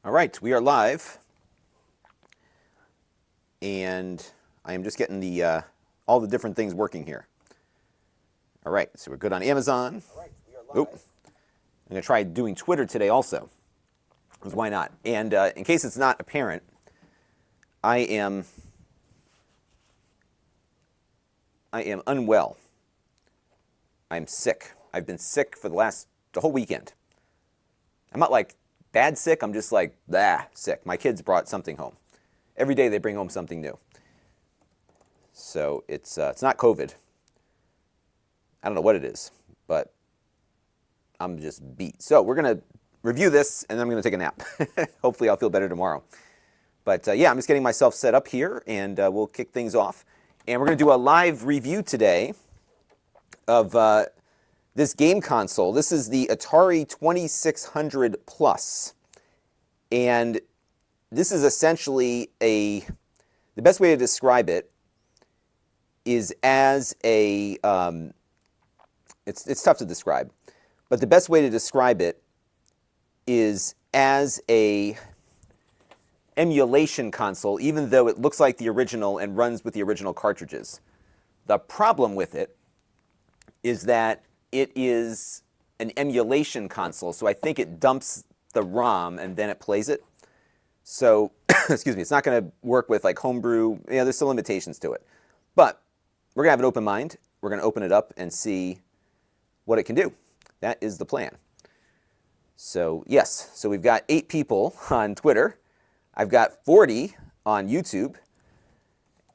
All right, we are live, and I am just getting the all the different things working here. All right, so we're good on Amazon. All right, we are live. I'm going to try doing Twitter today also, because why not? And in case it's not apparent, I am unwell. I'm sick. I've been sick for the whole weekend. I'm not like bad sick, I'm just like, sick. My kids brought something home. Every day they bring home something new. So it's not COVID. I don't know what it is, but I'm just beat. So we're going to review this, and then I'm going to take a nap. Hopefully I'll feel better tomorrow. But yeah, I'm just getting myself set up here, and we'll kick things off. And we're going to do a live review today of this game console. This is the Atari 2600 Plus. And this is essentially the best way to describe it is as a, it's tough to describe, but the best way to describe it is as a emulation console, even though it looks like the original and runs with the original cartridges. The problem with it is that it is an emulation console, so I think it dumps the ROM and then it plays it. So, excuse me, it's not going to work with like homebrew. Yeah, there's some limitations to it. But we're going to have an open mind. We're going to open it up and see what it can do. That is the plan. So, yes, so we've got 8 people on Twitter. I've got 40 on YouTube.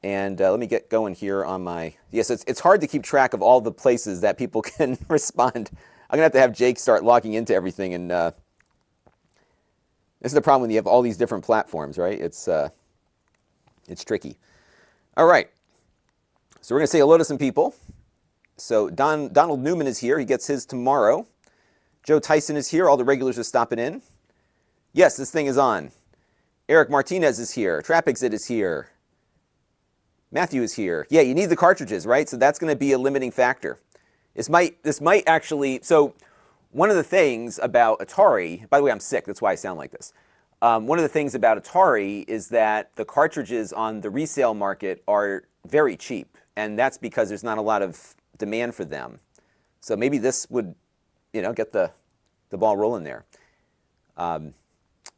And let me get going here on my... Yes, it's hard to keep track of all the places that people can respond. I'm going to have Jake start logging into everything. And this is the problem when you have all these different platforms, right? It's tricky. All right. So we're going to say hello to some people. So Donald Newman is here. He gets his tomorrow. Joe Tyson is here. All the regulars are stopping in. Yes, this thing is on. Eric Martinez is here. Trapexit is here. Matthew is here. Yeah, you need the cartridges, right? So that's going to be a limiting factor. This might actually... So one of the things about Atari... By the way, I'm sick. That's why I sound like this. One of the things about Atari is that the cartridges on the resale market are very cheap. And that's because there's not a lot of demand for them. So maybe this would, get the ball rolling there.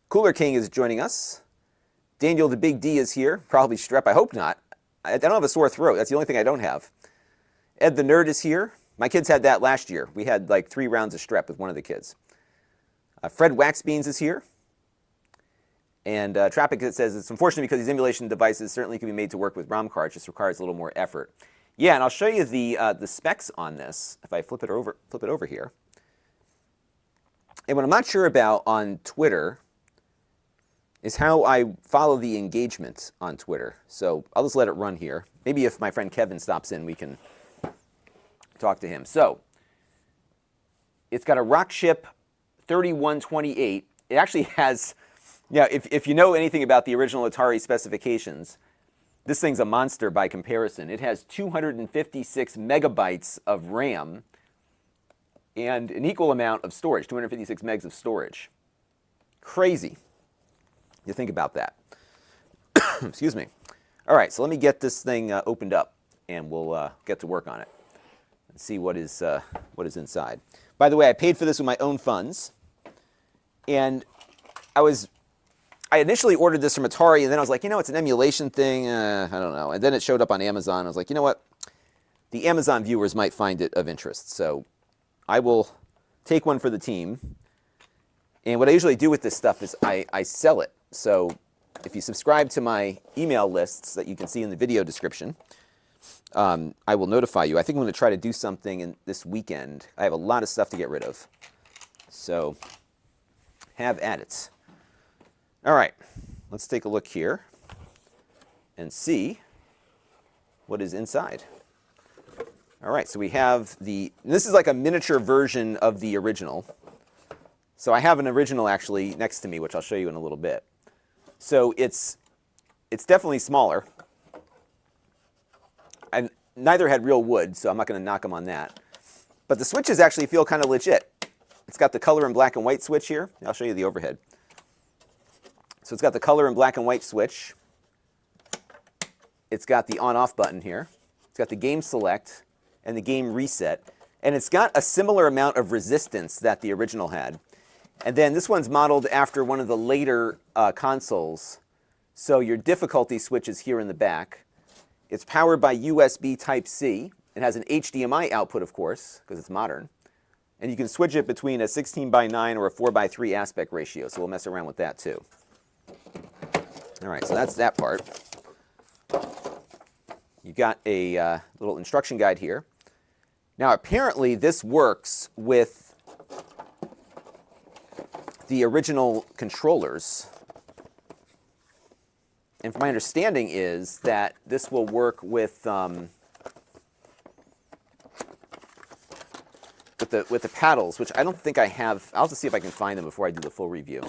Cooler King is joining us. Daniel the Big D is here. Probably strep. I hope not. I don't have a sore throat. That's the only thing I don't have. Ed the Nerd is here. My kids had that last year. We had like 3 rounds of strep with one of the kids. Fred Waxbeans is here. And Traffic says, it's unfortunate because these emulation devices certainly can be made to work with ROM cards. Just requires a little more effort. Yeah, and I'll show you the specs on this if I flip it over here. And what I'm not sure about on Twitter is how I follow the engagement on Twitter. So I'll just let it run here. Maybe if my friend Kevin stops in, we can talk to him. So it's got a Rockchip 3128. It actually has, if you know anything about the original Atari specifications, this thing's a monster by comparison. It has 256 megabytes of RAM and an equal amount of storage, 256 megs of storage. Crazy. You think about that. Excuse me. All right, so let me get this thing opened up, and we'll get to work on it and see what is inside. By the way, I paid for this with my own funds, and I initially ordered this from Atari, and then I was like, it's an emulation thing. I don't know. And then it showed up on Amazon. I was like, you know what? The Amazon viewers might find it of interest, so I will take one for the team. And what I usually do with this stuff is I sell it. So if you subscribe to my email lists that you can see in the video description, I will notify you. I think I'm going to try to do something this weekend. I have a lot of stuff to get rid of. So have at it. All right, let's take a look here and see what is inside. All right, so we have this is like a miniature version of the original. So I have an original actually next to me, which I'll show you in a little bit. So it's definitely smaller. And neither had real wood, so I'm not going to knock them on that. But the switches actually feel kind of legit. It's got the color and black and white switch here. I'll show you the overhead. So it's got the color and black and white switch. It's got the on-off button here. It's got the game select and the game reset. And it's got a similar amount of resistance that the original had. And then this one's modeled after one of the later consoles. So your difficulty switch is here in the back. It's powered by USB Type-C. It has an HDMI output, of course, because it's modern. And you can switch it between a 16:9 or a 4:3 aspect ratio. So we'll mess around with that too. All right, so that's that part. You've got a little instruction guide here. Now, apparently, this works with the original controllers. And my understanding is that this will work with the paddles, which I don't think I have. I'll have to see if I can find them before I do the full review.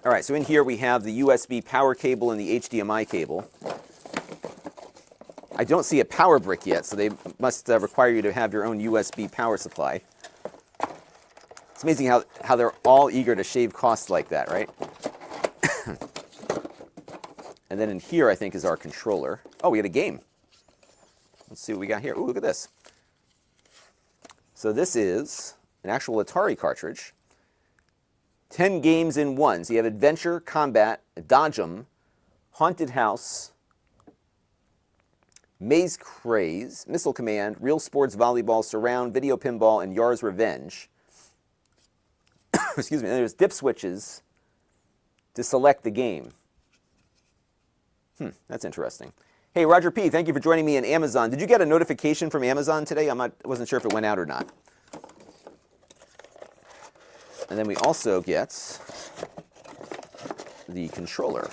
All right, so in here we have the USB power cable and the HDMI cable. I don't see a power brick yet, so they must require you to have your own USB power supply. It's amazing how they're all eager to shave costs like that, right? And then in here, I think, is our controller. Oh, we got a game. Let's see what we got here. Ooh, look at this. So this is an actual Atari cartridge. 10 games in one. So you have Adventure, Combat, Dodge'em, Haunted House, Maze Craze, Missile Command, Real Sports Volleyball, Surround, Video Pinball, and Yar's Revenge. Excuse me. And there's dip switches to select the game. That's interesting. Hey, Roger P., thank you for joining me in Amazon. Did you get a notification from Amazon today? I wasn't sure if it went out or not. And then we also get the controller.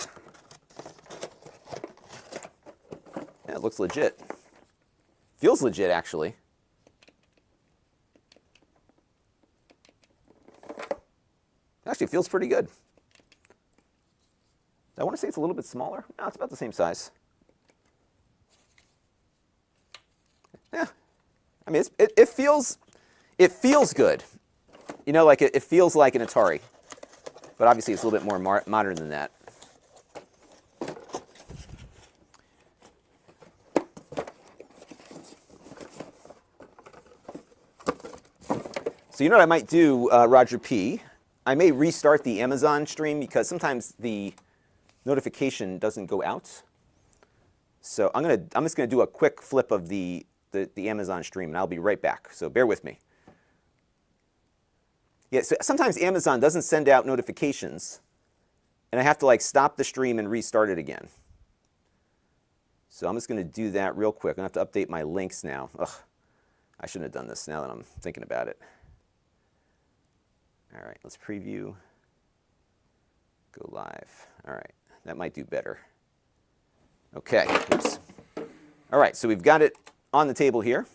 Yeah, it looks legit. Feels legit, actually. Actually, it feels pretty good. I want to say it's a little bit smaller. No, it's about the same size. Yeah, I mean, it feels good. You know, like it feels like an Atari, but obviously it's a little bit more modern than that. So you know what I might do, Roger P. I may restart the Amazon stream because sometimes the notification doesn't go out. So I'm just gonna do a quick flip of the Amazon stream, and I'll be right back. So bear with me. Yeah, so sometimes Amazon doesn't send out notifications, and I have to like stop the stream and restart it again. So I'm just gonna do that real quick. I'm gonna have to update my links now. Ugh, I shouldn't have done this now that I'm thinking about it. All right, let's preview. Go live. All right, that might do better. Okay, oops. All right, so we've got it on the table here.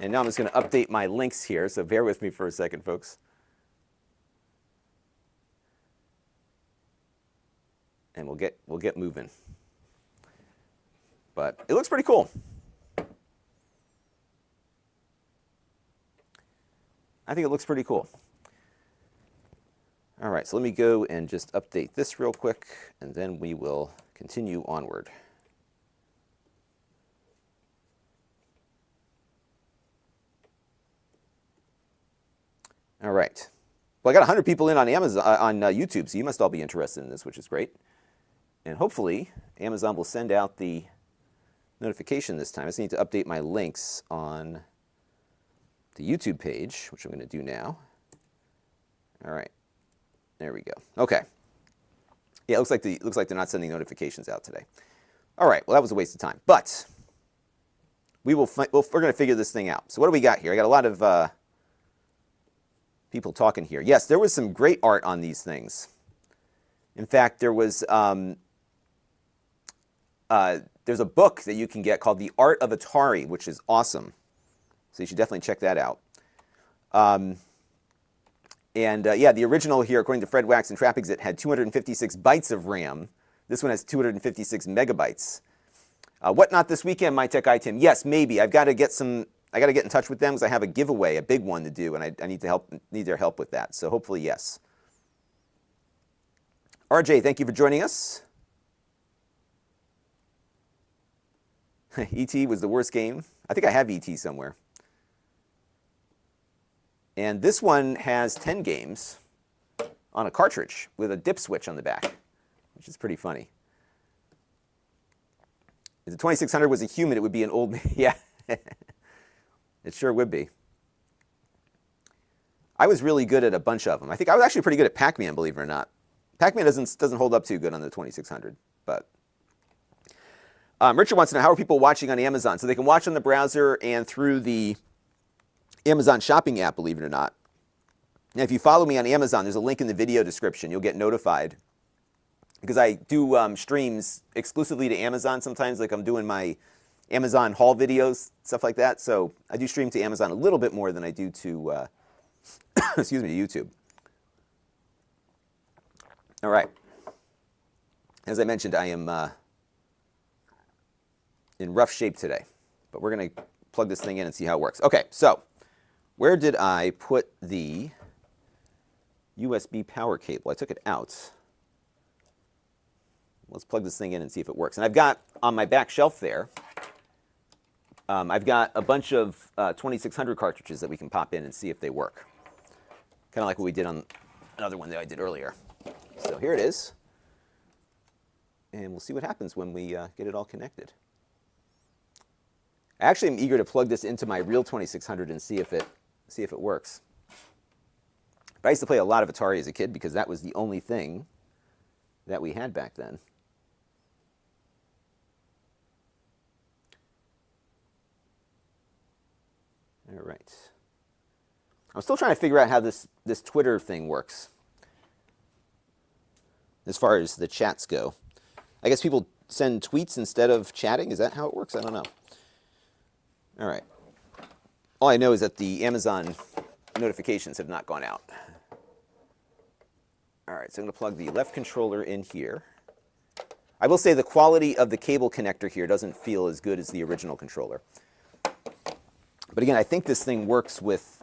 And now I'm just going to update my links here, so bear with me for a second, folks. And we'll get moving. But it looks pretty cool. I think it looks pretty cool. All right, so let me go and just update this real quick, and then we will continue onward. All right. Well, I got 100 people in on Amazon on YouTube, so you must all be interested in this, which is great. And hopefully, Amazon will send out the notification this time. I just need to update my links on the YouTube page, which I'm going to do now. All right. There we go. Okay. Yeah, it looks like they're not sending notifications out today. All right. Well, that was a waste of time, but we're going to figure this thing out. So what do we got here? I got a lot of people talking here. Yes, there was some great art on these things. In fact, there was there's a book that you can get called The Art of Atari, which is awesome. So you should definitely check that out. Yeah, the original here, according to Fred Wax and Trapexit, had 256 bytes of RAM. This one has 256 megabytes. What not this weekend, My Tech iTim? Yes, maybe. I got to get in touch with them because I have a giveaway, a big one to do, and I need their help with that. So hopefully, yes. RJ, thank you for joining us. ET was the worst game. I think I have ET somewhere. And this one has 10 games on a cartridge with a dip switch on the back, which is pretty funny. If the 2600 was a human, it would be an old man. Yeah, it sure would be. I was really good at a bunch of them. I think I was actually pretty good at Pac-Man, believe it or not. Pac-Man doesn't hold up too good on the 2600, but Richard wants to know, how are people watching on Amazon? So they can watch on the browser and through the Amazon shopping app, believe it or not. And if you follow me on Amazon, there's a link in the video description. You'll get notified. Because I do streams exclusively to Amazon sometimes, like I'm doing my Amazon haul videos, stuff like that. So I do stream to Amazon a little bit more than I do to, excuse me, to YouTube. All right. As I mentioned, I am in rough shape today. But we're going to plug this thing in and see how it works. Okay, so where did I put the USB power cable? I took it out. Let's plug this thing in and see if it works. And I've got on my back shelf there, I've got a bunch of 2600 cartridges that we can pop in and see if they work. Kind of like what we did on another one that I did earlier. So here it is. And we'll see what happens when we get it all connected. I actually am eager to plug this into my real 2600 and see if it works. But I used to play a lot of Atari as a kid because that was the only thing that we had back then. All right. I'm still trying to figure out how this Twitter thing works as far as the chats go. I guess people send tweets instead of chatting. Is that how it works? I don't know. All right. All I know is that the Amazon notifications have not gone out. All right, so I'm going to plug the left controller in here. I will say the quality of the cable connector here doesn't feel as good as the original controller. But again, I think this thing works with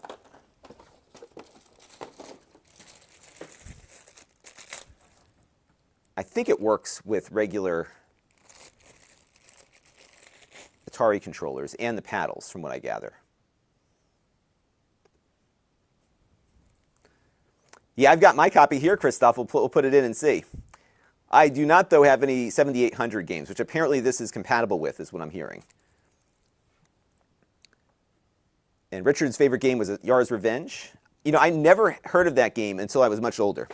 regular Atari controllers and the paddles, from what I gather. Yeah, I've got my copy here, Christoph. We'll put it in and see. I do not, though, have any 7800 games, which apparently this is compatible with, is what I'm hearing. And Richard's favorite game was Yar's Revenge. You know, I never heard of that game until I was much older.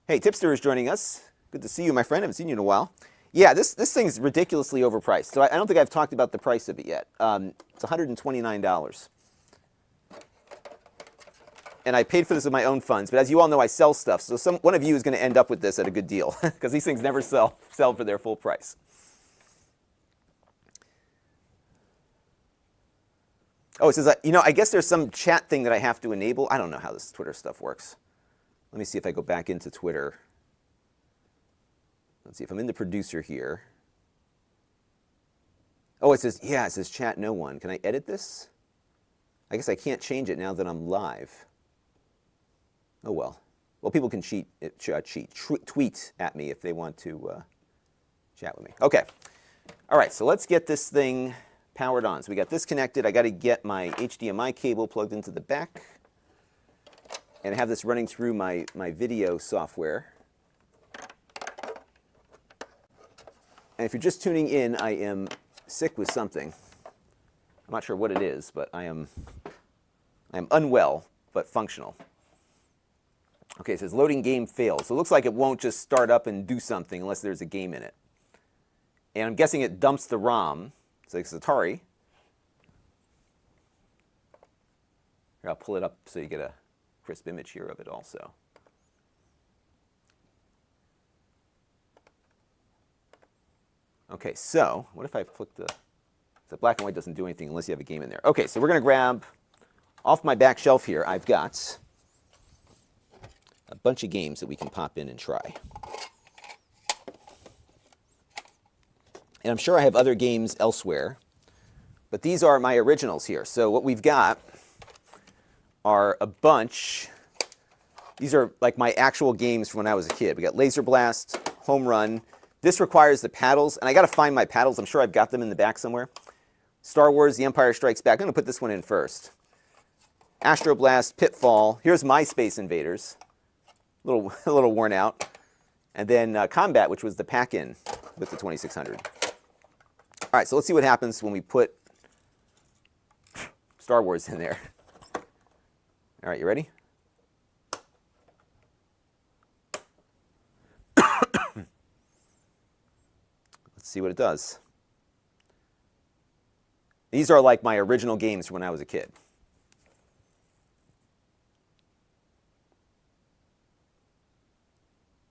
Hey, Tipster is joining us. Good to see you, my friend. I haven't seen you in a while. Yeah, this thing's ridiculously overpriced. So I don't think I've talked about the price of it yet. It's $129. And I paid for this with my own funds. But as you all know, I sell stuff. So one of you is going to end up with this at a good deal. Because these things never sell for their full price. Oh, it says, you know, I guess there's some chat thing that I have to enable. I don't know how this Twitter stuff works. Let me see if I go back into Twitter. Let's see if I'm in the producer here. Oh, it says, yeah, it says chat no one. Can I edit this? I guess I can't change it now that I'm live. Oh, well. Well, people can tweet at me if they want to chat with me. Okay. All right, so let's get this thing powered on. So we got this connected. I got to get my HDMI cable plugged into the back. And I have this running through my video software. And if you're just tuning in, I am sick with something. I'm not sure what it is, but I am unwell, but functional. Okay, it says loading game failed. So it looks like it won't just start up and do something unless there's a game in it. And I'm guessing it dumps the ROM. So it's Atari. Here, I'll pull it up so you get a crisp image here of it also. Okay, so what if I flick the black and white doesn't do anything unless you have a game in there. Okay, so we're going to grab off my back shelf here. I've got a bunch of games that we can pop in and try. And I'm sure I have other games elsewhere, but these are my originals here. So what we've got are a bunch. These are like my actual games from when I was a kid. We got Laser Blast, Home Run. This requires the paddles, and I got to find my paddles. I'm sure I've got them in the back somewhere. Star Wars, The Empire Strikes Back. I'm going to put this one in first. Astro Blast, Pitfall. Here's my Space Invaders. A little worn out. And then Combat, which was the pack-in with the 2600. All right, so let's see what happens when we put Star Wars in there. All right, you ready? Let's see what it does. These are like my original games from when I was a kid.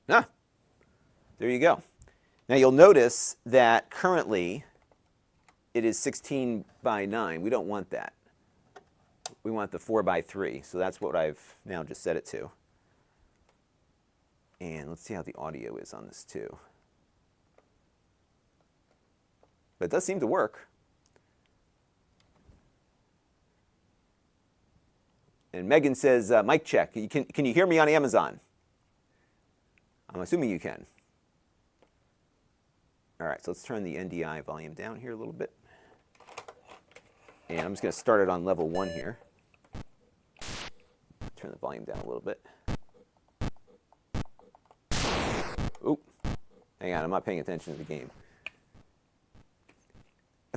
Ah, there you go. Now you'll notice that currently it is 16 by 9. We don't want that. We want the 4 by 3. So that's what I've now just set it to. And let's see how the audio is on this too. But it does seem to work. And Megan says, mic check. Can you hear me on Amazon? I'm assuming you can. All right, so let's turn the NDI volume down here a little bit. And I'm just going to start it on level 1 here. Turn the volume down a little bit. Oop. Hang on, I'm not paying attention to the game.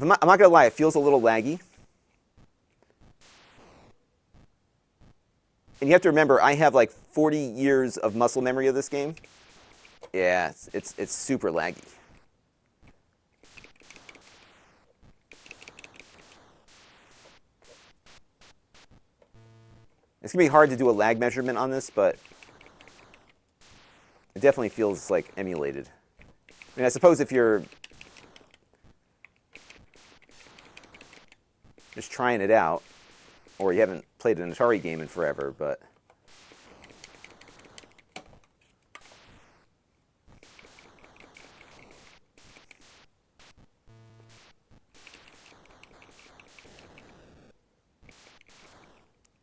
I'm not going to lie, it feels a little laggy. And you have to remember, I have like 40 years of muscle memory of this game. Yeah, it's super laggy. It's going to be hard to do a lag measurement on this, but it definitely feels like emulated. I mean, I suppose if you're just trying it out, or you haven't played an Atari game in forever, but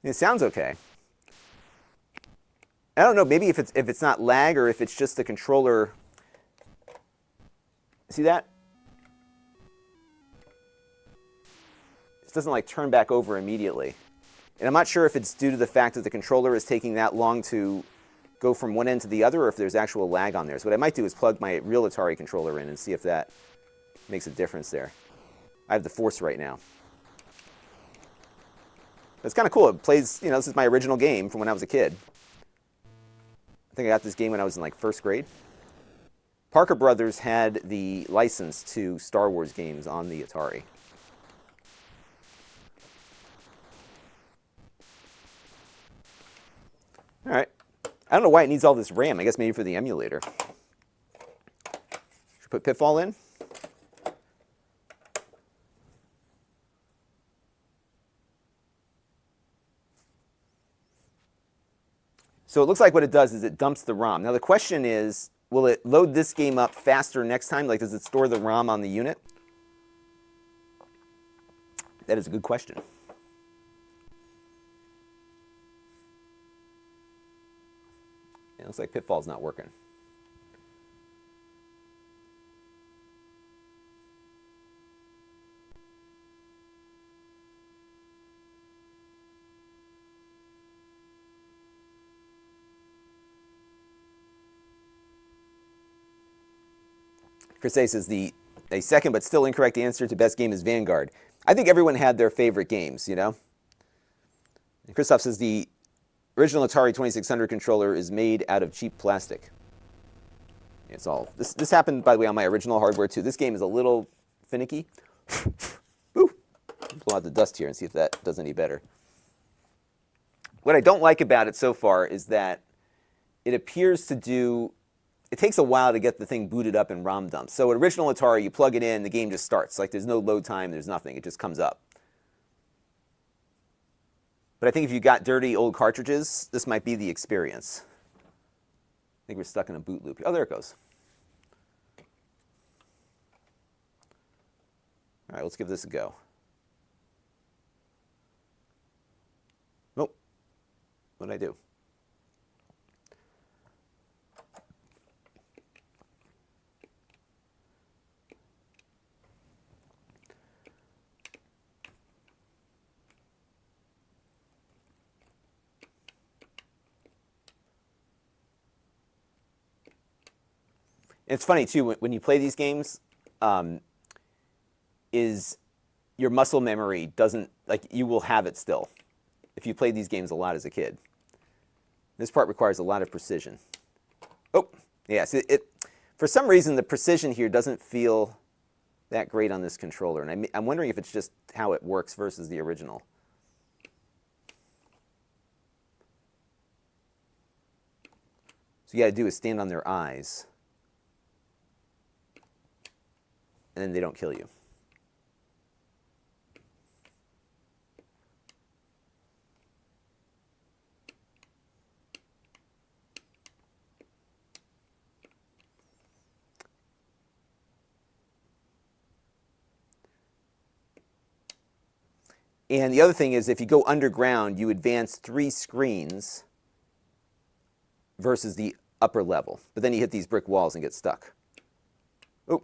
it sounds okay. I don't know, maybe if it's not lag or if it's just the controller. See that? It doesn't like turn back over immediately. And I'm not sure if it's due to the fact that the controller is taking that long to go from one end to the other, or if there's actual lag on there. So what I might do is plug my real Atari controller in and see if that makes a difference there. I have the Force right now. It's kind of cool. It plays, you know, this is my original game from when I was a kid. I think I got this game when I was in like first grade. Parker Brothers had the license to Star Wars games on the Atari. All right. I don't know why it needs all this RAM. I guess maybe for the emulator. Should put Pitfall in. So it looks like what it does is it dumps the ROM. Now the question is, will it load this game up faster next time? Like, does it store the ROM on the unit? That is a good question. It looks like Pitfall's not working. Chris A says a second but still incorrect answer to best game is Vanguard. I think everyone had their favorite games, you know? And Christoph says the original Atari 2600 controller is made out of cheap plastic. It's all. This happened, by the way, on my original hardware, too. This game is a little finicky. Woo! Blow out the dust here and see if that does any better. What I don't like about it so far is that it appears to do... It takes a while to get the thing booted up in ROM dumps. So at original Atari, you plug it in, the game just starts. Like, there's no load time, there's nothing. It just comes up. But I think if you got dirty old cartridges, this might be the experience. I think we're stuck in a boot loop. Oh, there it goes. All right, let's give this a go. Nope. What did I do? It's funny too when you play these games, is your muscle memory doesn't, like, you will have it still if you played these games a lot as a kid. This part requires a lot of precision. Oh, yes, for some reason the precision here doesn't feel that great on this controller, and I'm wondering if it's just how it works versus the original. So you got to do is stand on their eyes, and then they don't kill you. And the other thing is, if you go underground, you advance 3 screens versus the upper level. But then you hit these brick walls and get stuck. Oh,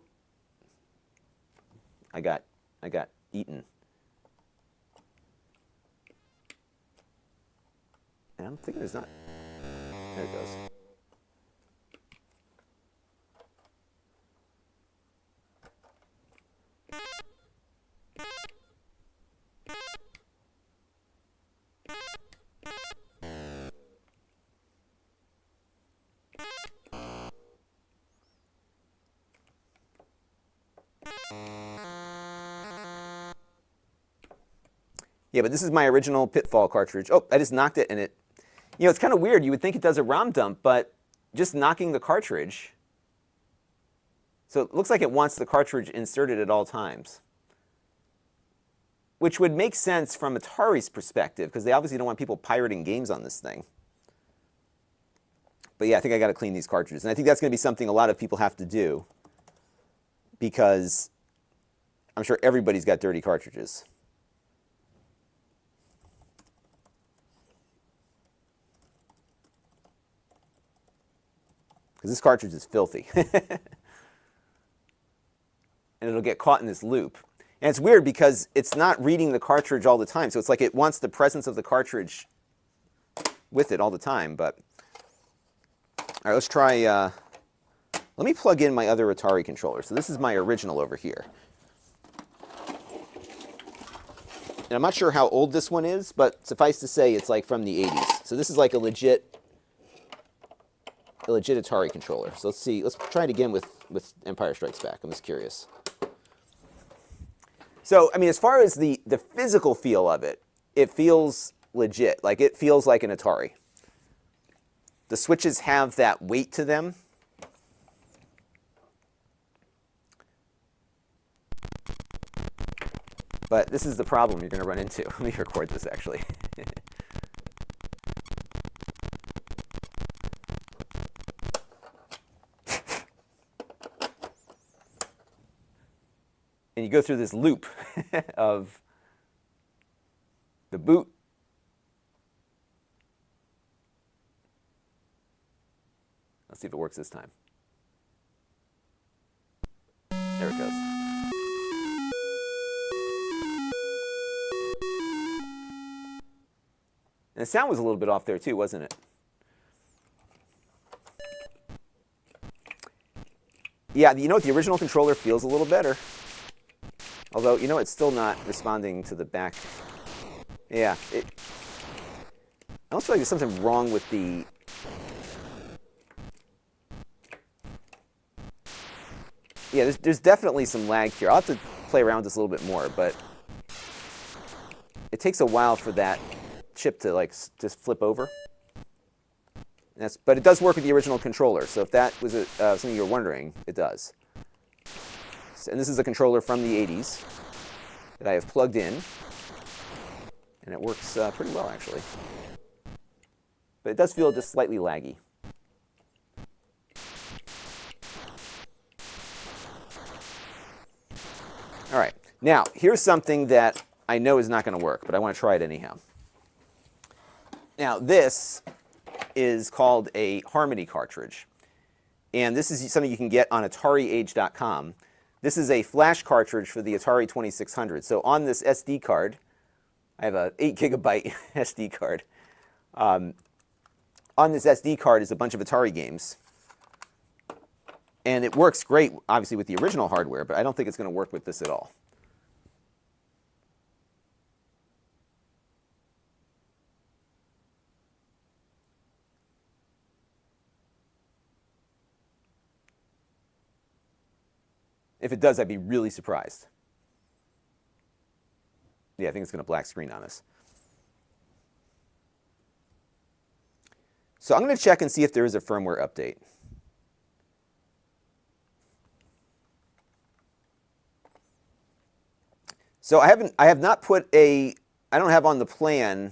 I got eaten. And I'm thinking there's not. There it goes. Yeah, but this is my original Pitfall cartridge. Oh, I just knocked it, and it, it's kind of weird. You would think it does a ROM dump, but just knocking the cartridge. So it looks like it wants the cartridge inserted at all times, which would make sense from Atari's perspective, because they obviously don't want people pirating games on this thing. But yeah, I think I got to clean these cartridges, and I think that's going to be something a lot of people have to do, because I'm sure everybody's got dirty cartridges. Because this cartridge is filthy. And it'll get caught in this loop. And it's weird because it's not reading the cartridge all the time. So it's like it wants the presence of the cartridge with it all the time. But all right, let's try. Let me plug in my other Atari controller. So this is my original over here. And I'm not sure how old this one is, but suffice to say it's like from the 80s. So this is like a legit Atari controller. So let's see. Let's try it again with Empire Strikes Back. I'm just curious. So, I mean, as far as the physical feel of it, it feels legit. Like, it feels like an Atari. The switches have that weight to them. But this is the problem you're going to run into. Let me record this, actually. And you go through this loop of the boot. Let's see if it works this time. There it goes. And the sound was a little bit off there too, wasn't it? Yeah, you know what? The original controller feels a little better. Although, it's still not responding to the back. Yeah, I almost feel like there's something wrong with the... Yeah, there's definitely some lag here. I'll have to play around with this a little bit more, but it takes a while for that chip to, like, just flip over. But it does work with the original controller, so if that was something you were wondering, it does. And this is a controller from the 80s that I have plugged in, and it works pretty well, actually. But it does feel just slightly laggy. All right, now here's something that I know is not going to work, but I want to try it anyhow. Now this is called a Harmony cartridge. And this is something you can get on AtariAge.com. This is a flash cartridge for the Atari 2600. So on this SD card, I have a 8 gigabyte SD card. On this SD card is a bunch of Atari games. And it works great, obviously, with the original hardware, but I don't think it's going to work with this at all. If it does, I'd be really surprised. Yeah, I think it's going to black screen on us. So I'm going to check and see if there is a firmware update. So I have not put I don't have on the plan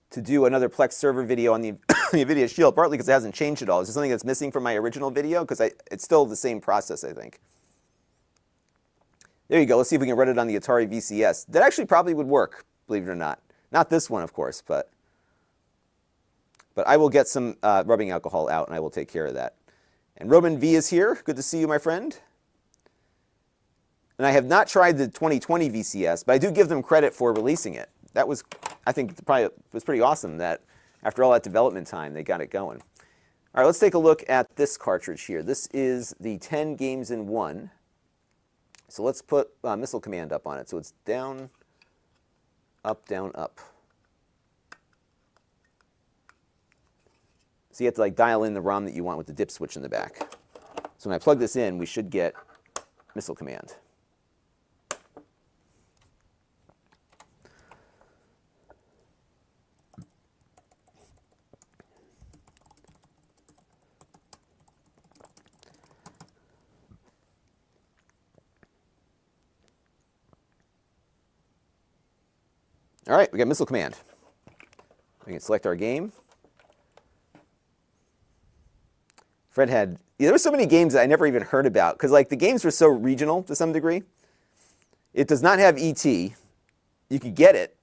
to do another Plex server video on the NVIDIA Shield, partly because it hasn't changed at all. Is there something that's missing from my original video? Because it's still the same process, I think. There you go. Let's see if we can run it on the Atari VCS. That actually probably would work, believe it or not. Not this one, of course, but I will get some rubbing alcohol out, and I will take care of that. And Roman V is here. Good to see you, my friend. And I have not tried the 2020 VCS, but I do give them credit for releasing it. That was, I think, probably was pretty awesome that after all that development time, they got it going. All right, let's take a look at this cartridge here. This is the 10 games in 1. So let's put Missile Command up on it. So it's down, up, down, up. So you have to like dial in the ROM that you want with the dip switch in the back. So when I plug this in, we should get Missile Command. All right, we got Missile Command. We can select our game. Fred had, there were so many games that I never even heard about, because like the games were so regional to some degree. It does not have ET. You could get it.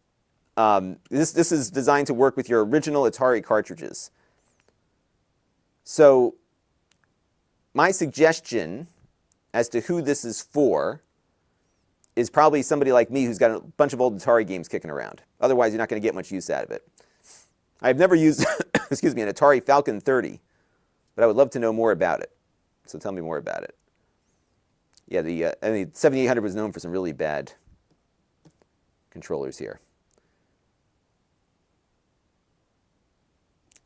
This is designed to work with your original Atari cartridges. So my suggestion as to who this is for is probably somebody like me who's got a bunch of old Atari games kicking around. Otherwise, you're not going to get much use out of it. I've never used, excuse me, an Atari Falcon 30, but I would love to know more about it. So tell me more about it. Yeah, I mean, 7800 was known for some really bad controllers here.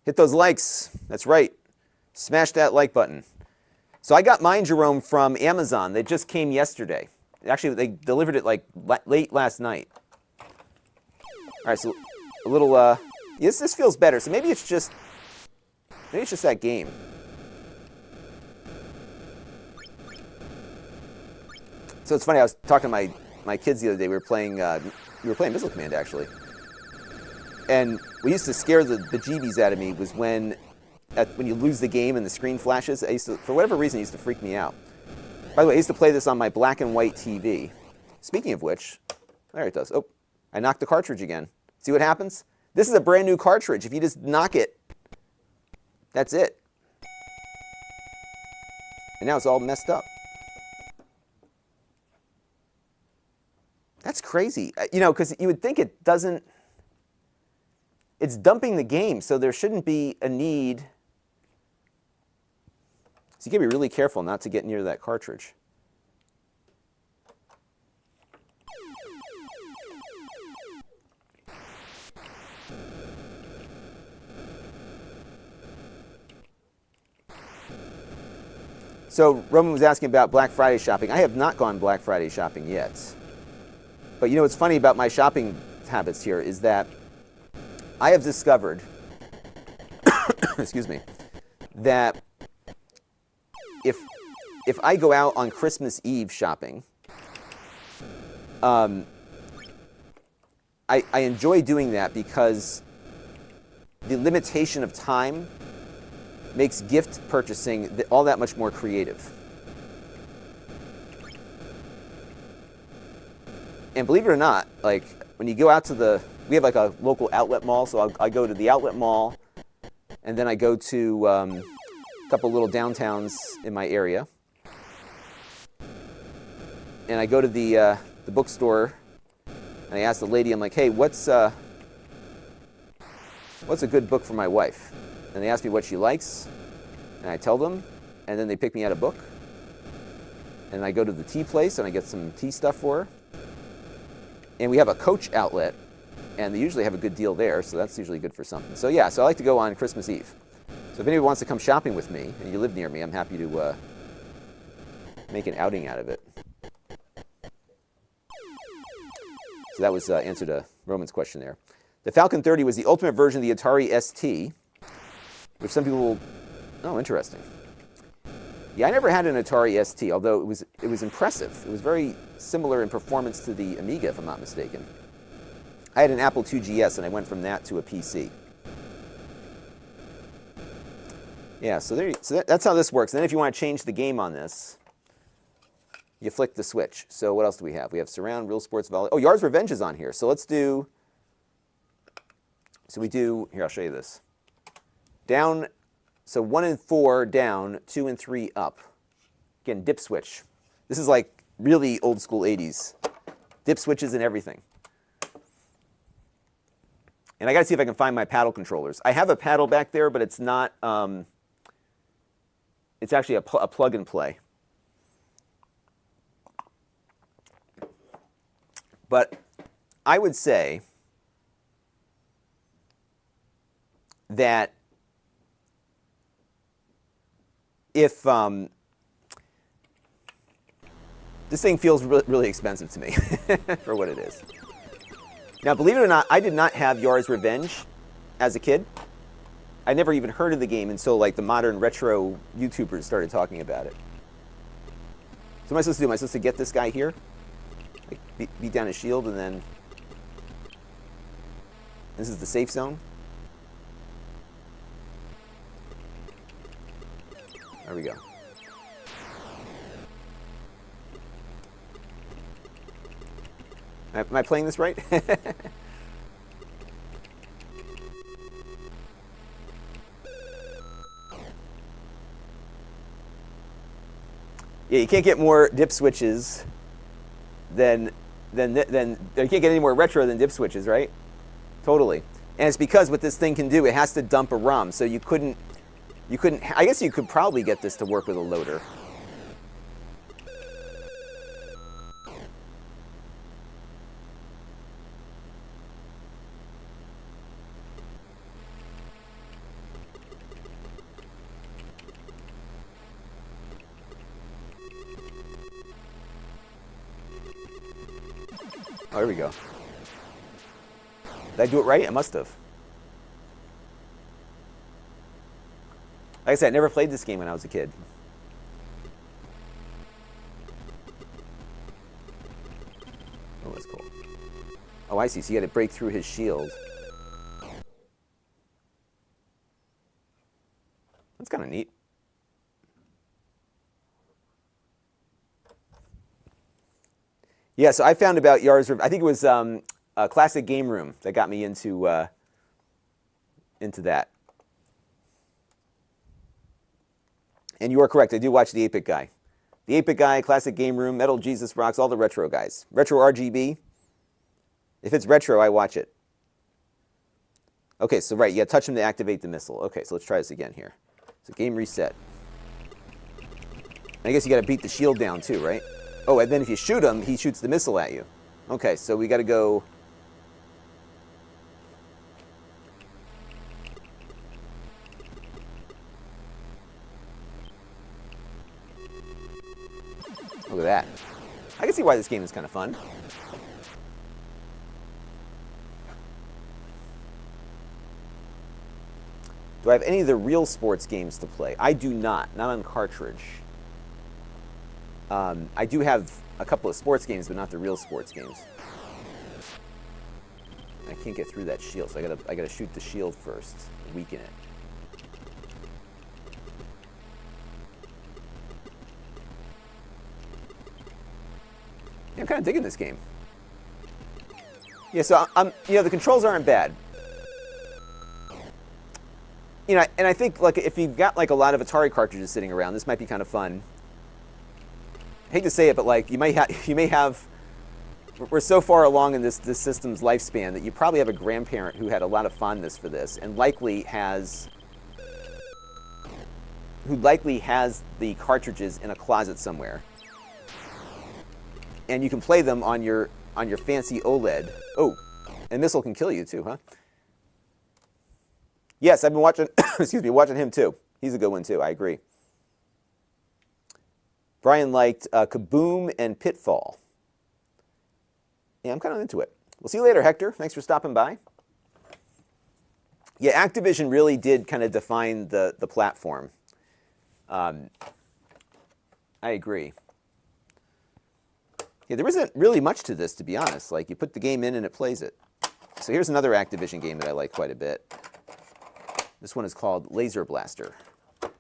Hit those likes. That's right. Smash that like button. So I got mine, Jerome, from Amazon. They just came yesterday. Actually, they delivered it like late last night. All right, so a little, yes, this feels better. So maybe it's just that game. So it's funny. I was talking to my kids the other day. We were playing Missile Command actually, and what used to scare the bejeebies out of me was when you lose the game and the screen flashes. For whatever reason, it used to freak me out. By the way, I used to play this on my black and white TV. Speaking of which, there it does. Oh, I knocked the cartridge again. See what happens? This is a brand new cartridge. If you just knock it, that's it. And now it's all messed up. That's crazy. You know, because you would think it doesn't... It's dumping the game, so there shouldn't be a need... So you got to be really careful not to get near that cartridge. So Roman was asking about Black Friday shopping. I have not gone Black Friday shopping yet. But you know what's funny about my shopping habits here is that I have discovered, excuse me, that if I go out on Christmas Eve shopping, I enjoy doing that because the limitation of time makes gift purchasing all that much more creative. And believe it or not, like when you go out to the we have like a local outlet mall, so I go to the outlet mall, and then I go to a couple little downtowns in my area, and I go to the bookstore, and I ask the lady, I'm like, hey, what's a good book for my wife? And they ask me what she likes, and I tell them, and then they pick me out a book, and I go to the tea place, and I get some tea stuff for her. And we have a Coach outlet, and they usually have a good deal there, so that's usually good for something. So yeah, so I like to go on Christmas Eve. So if anybody wants to come shopping with me, and you live near me, I'm happy to make an outing out of it. So that was answer to Roman's question there. The Falcon 30 was the ultimate version of the Atari ST, which some people will... Oh, interesting. Yeah, I never had an Atari ST, although it was impressive. It was very similar in performance to the Amiga, if I'm not mistaken. I had an Apple II GS, and I went from that to a PC. Yeah, so that's how this works. And then if you want to change the game on this, you flick the switch. So what else do we have? We have Surround, Real Sports, Volley. Oh, Yars Revenge is on here. So let's do... So we do... Here, I'll show you this. Down... So 1 and 4 down, 2 and 3 up. Again, dip switch. This is like really old school 80s. Dip switches and everything. And I got to see if I can find my paddle controllers. I have a paddle back there, but it's not... it's actually a plug and play. But I would say that if this thing feels really expensive to me for what it is. Now, believe it or not, I did not have Yars Revenge as a kid. I never even heard of the game until like the modern retro YouTubers started talking about it. So what am I supposed to do? Am I supposed to get this guy here? Like beat down his shield, and then this is the safe zone. There we go. Am I playing this right? Yeah, you can't get more dip switches than you can't get any more retro than dip switches, right? Totally. And it's because what this thing can do, it has to dump a ROM, so you couldn't, I guess you could probably get this to work with a loader. Oh, here we go. Did I do it right? I must have. Like I said, I never played this game when I was a kid. Oh, that's cool. Oh, I see. So you had to break through his shield. That's kind of neat. Yeah, so I found about Yars Revenge. I think it was a Classic Game Room that got me into that. And you are correct. I do watch the 8-Bit Guy. The 8-Bit Guy, Classic Game Room, Metal Jesus Rocks, all the retro guys. Retro RGB. If it's retro, I watch it. Okay, so right, you got to touch him to activate the missile. Okay, so let's try this again here. So game reset. And I guess you got to beat the shield down too, right? Oh, and then if you shoot him, he shoots the missile at you. Okay, so we got to go... Look at that. I can see why this game is kind of fun. Do I have any of the real sports games to play? I do not on cartridge. I do have a couple of sports games, but not the real sports games. I can't get through that shield, so I gotta shoot the shield first, weaken it. Yeah, I'm kind of digging this game. Yeah, so the controls aren't bad. And I think like if you've got like a lot of Atari cartridges sitting around, this might be kind of fun. I hate to say it, but like you may have. We're so far along in this system's lifespan that you probably have a grandparent who had a lot of fondness for this, and likely has the cartridges in a closet somewhere, and you can play them on your fancy OLED. Oh, and missile can kill you too, huh? Yes, I've been watching. Excuse me, watching him too. He's a good one too. I agree. Brian liked Kaboom and Pitfall. Yeah, I'm kind of into it. We'll see you later, Hector. Thanks for stopping by. Yeah, Activision really did kind of define the platform. I agree. Yeah, there isn't really much to this, to be honest. Like, you put the game in and it plays it. So here's another Activision game that I like quite a bit. This one is called Laser Blaster. And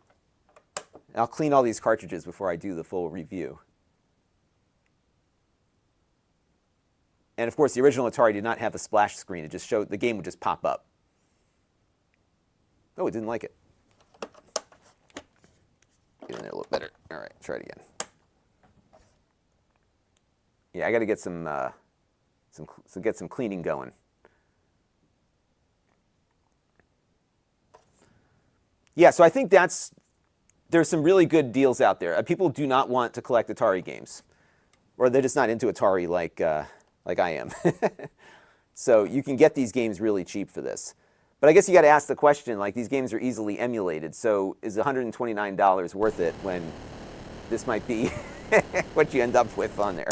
I'll clean all these cartridges before I do the full review. And of course, the original Atari did not have a splash screen. It just showed, the game would just pop up. Oh, it didn't like it. Get in there a little better. All right, try it again. Yeah, I got to get get some cleaning going. Yeah, so I think there's some really good deals out there. People do not want to collect Atari games, or they're just not into Atari like I am. So you can get these games really cheap for this. But I guess you got to ask the question, like, these games are easily emulated, so is $129 worth it when this might be what you end up with on there?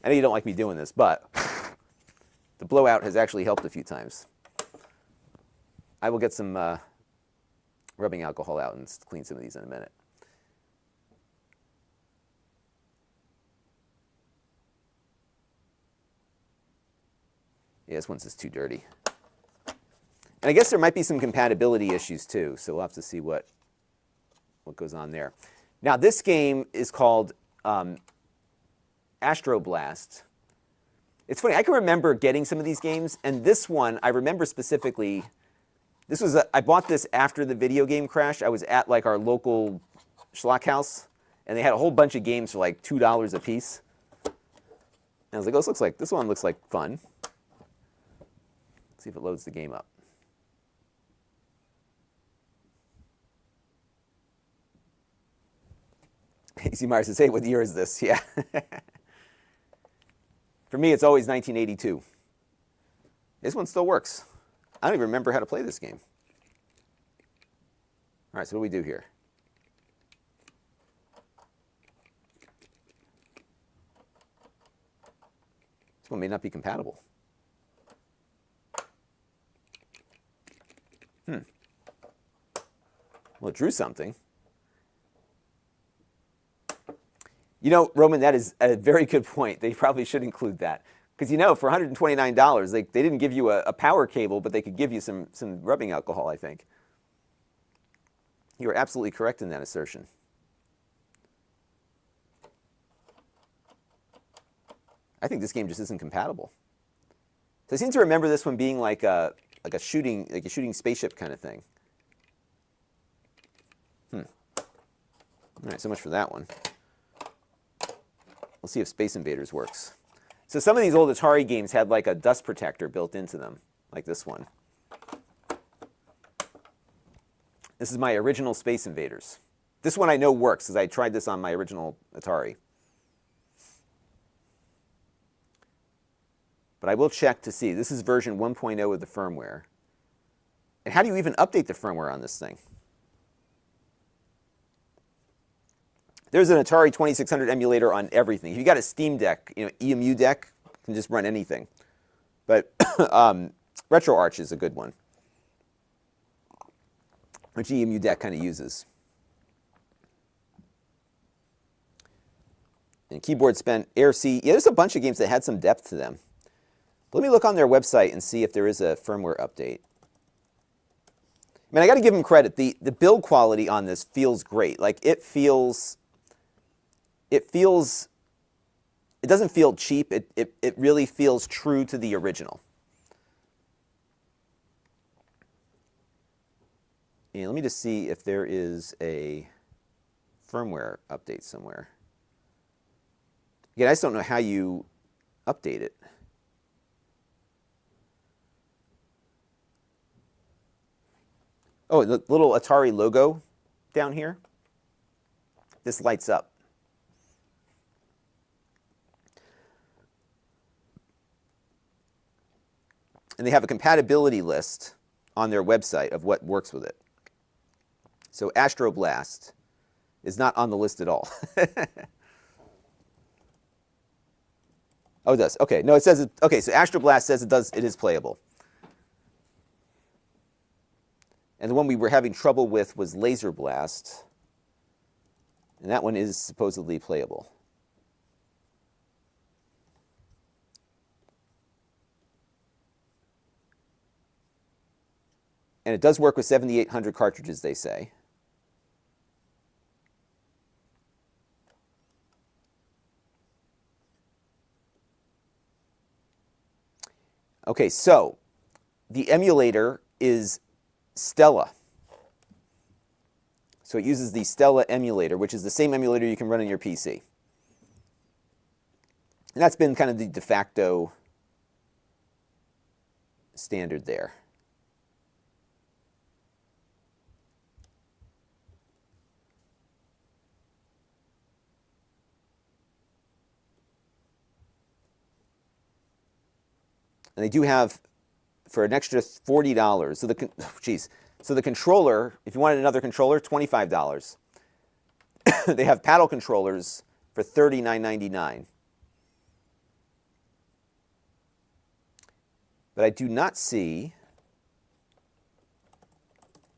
I know you don't like me doing this, but the blowout has actually helped a few times. I will get some rubbing alcohol out and clean some of these in a minute. Yeah, this one's just too dirty. And I guess there might be some compatibility issues too, so we'll have to see what goes on there. Now, this game is called Astro Blast. It's funny, I can remember getting some of these games, and this one, I remember specifically, I bought this after the video game crash. I was at like our local schlock house, and they had a whole bunch of games for like $2 a piece. And I was like, oh, this one looks like fun. Let's see if it loads the game up. AC Myers says, hey, what year is this? Yeah. For me, it's always 1982. This one still works. I don't even remember how to play this game. All right, so what do we do here? This one may not be compatible. Well, it drew something. You know, Roman, that is a very good point. They probably should include that. Because, for $129, they didn't give you a power cable, but they could give you some rubbing alcohol, I think. You are absolutely correct in that assertion. I think this game just isn't compatible. So I seem to remember this one being like a shooting spaceship kind of thing. All right, so much for that one. We'll see if Space Invaders works. So some of these old Atari games had like a dust protector built into them, like this one. This is my original Space Invaders. This one I know works because I tried this on my original Atari. But I will check to see. This is version 1.0 of the firmware. And how do you even update the firmware on this thing? There's an Atari 2600 emulator on everything. If you got a Steam Deck, EMU deck, you can just run anything. But RetroArch is a good one, which EMU deck kind of uses. And Keyboard spent AirC. Yeah, there's a bunch of games that had some depth to them. Let me look on their website and see if there is a firmware update. I mean, I got to give them credit. The build quality on this feels great. Like, it feels it doesn't feel cheap. It really feels true to the original. And let me just see if there is a firmware update somewhere. Again, I just don't know how you update it. Oh, the little Atari logo down here, this lights up. And they have a compatibility list on their website of what works with it. So Astro Blast is not on the list at all. Oh, it does. Okay, no, it says it. Okay, so Astro Blast says it is playable. And the one we were having trouble with was Laser Blast, and that one is supposedly playable. And it does work with 7,800 cartridges, they say. Okay, so the emulator is Stella. So it uses the Stella emulator, which is the same emulator you can run on your PC. And that's been kind of the de facto standard there. And they do have, for an extra $40, so the controller, if you wanted another controller, $25. They have paddle controllers for $39.99. But I do not see,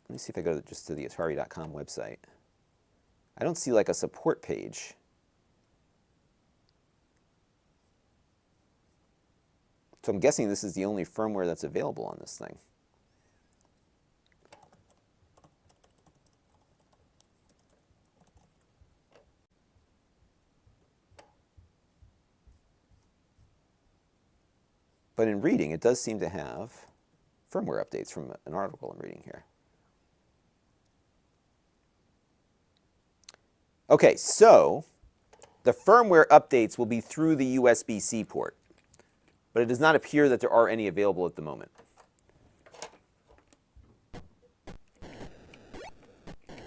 let me see if I go just to the Atari.com website. I don't see like a support page. So I'm guessing this is the only firmware that's available on this thing. But in reading, it does seem to have firmware updates from an article I'm reading here. Okay, so the firmware updates will be through the USB-C port, but it does not appear that there are any available at the moment.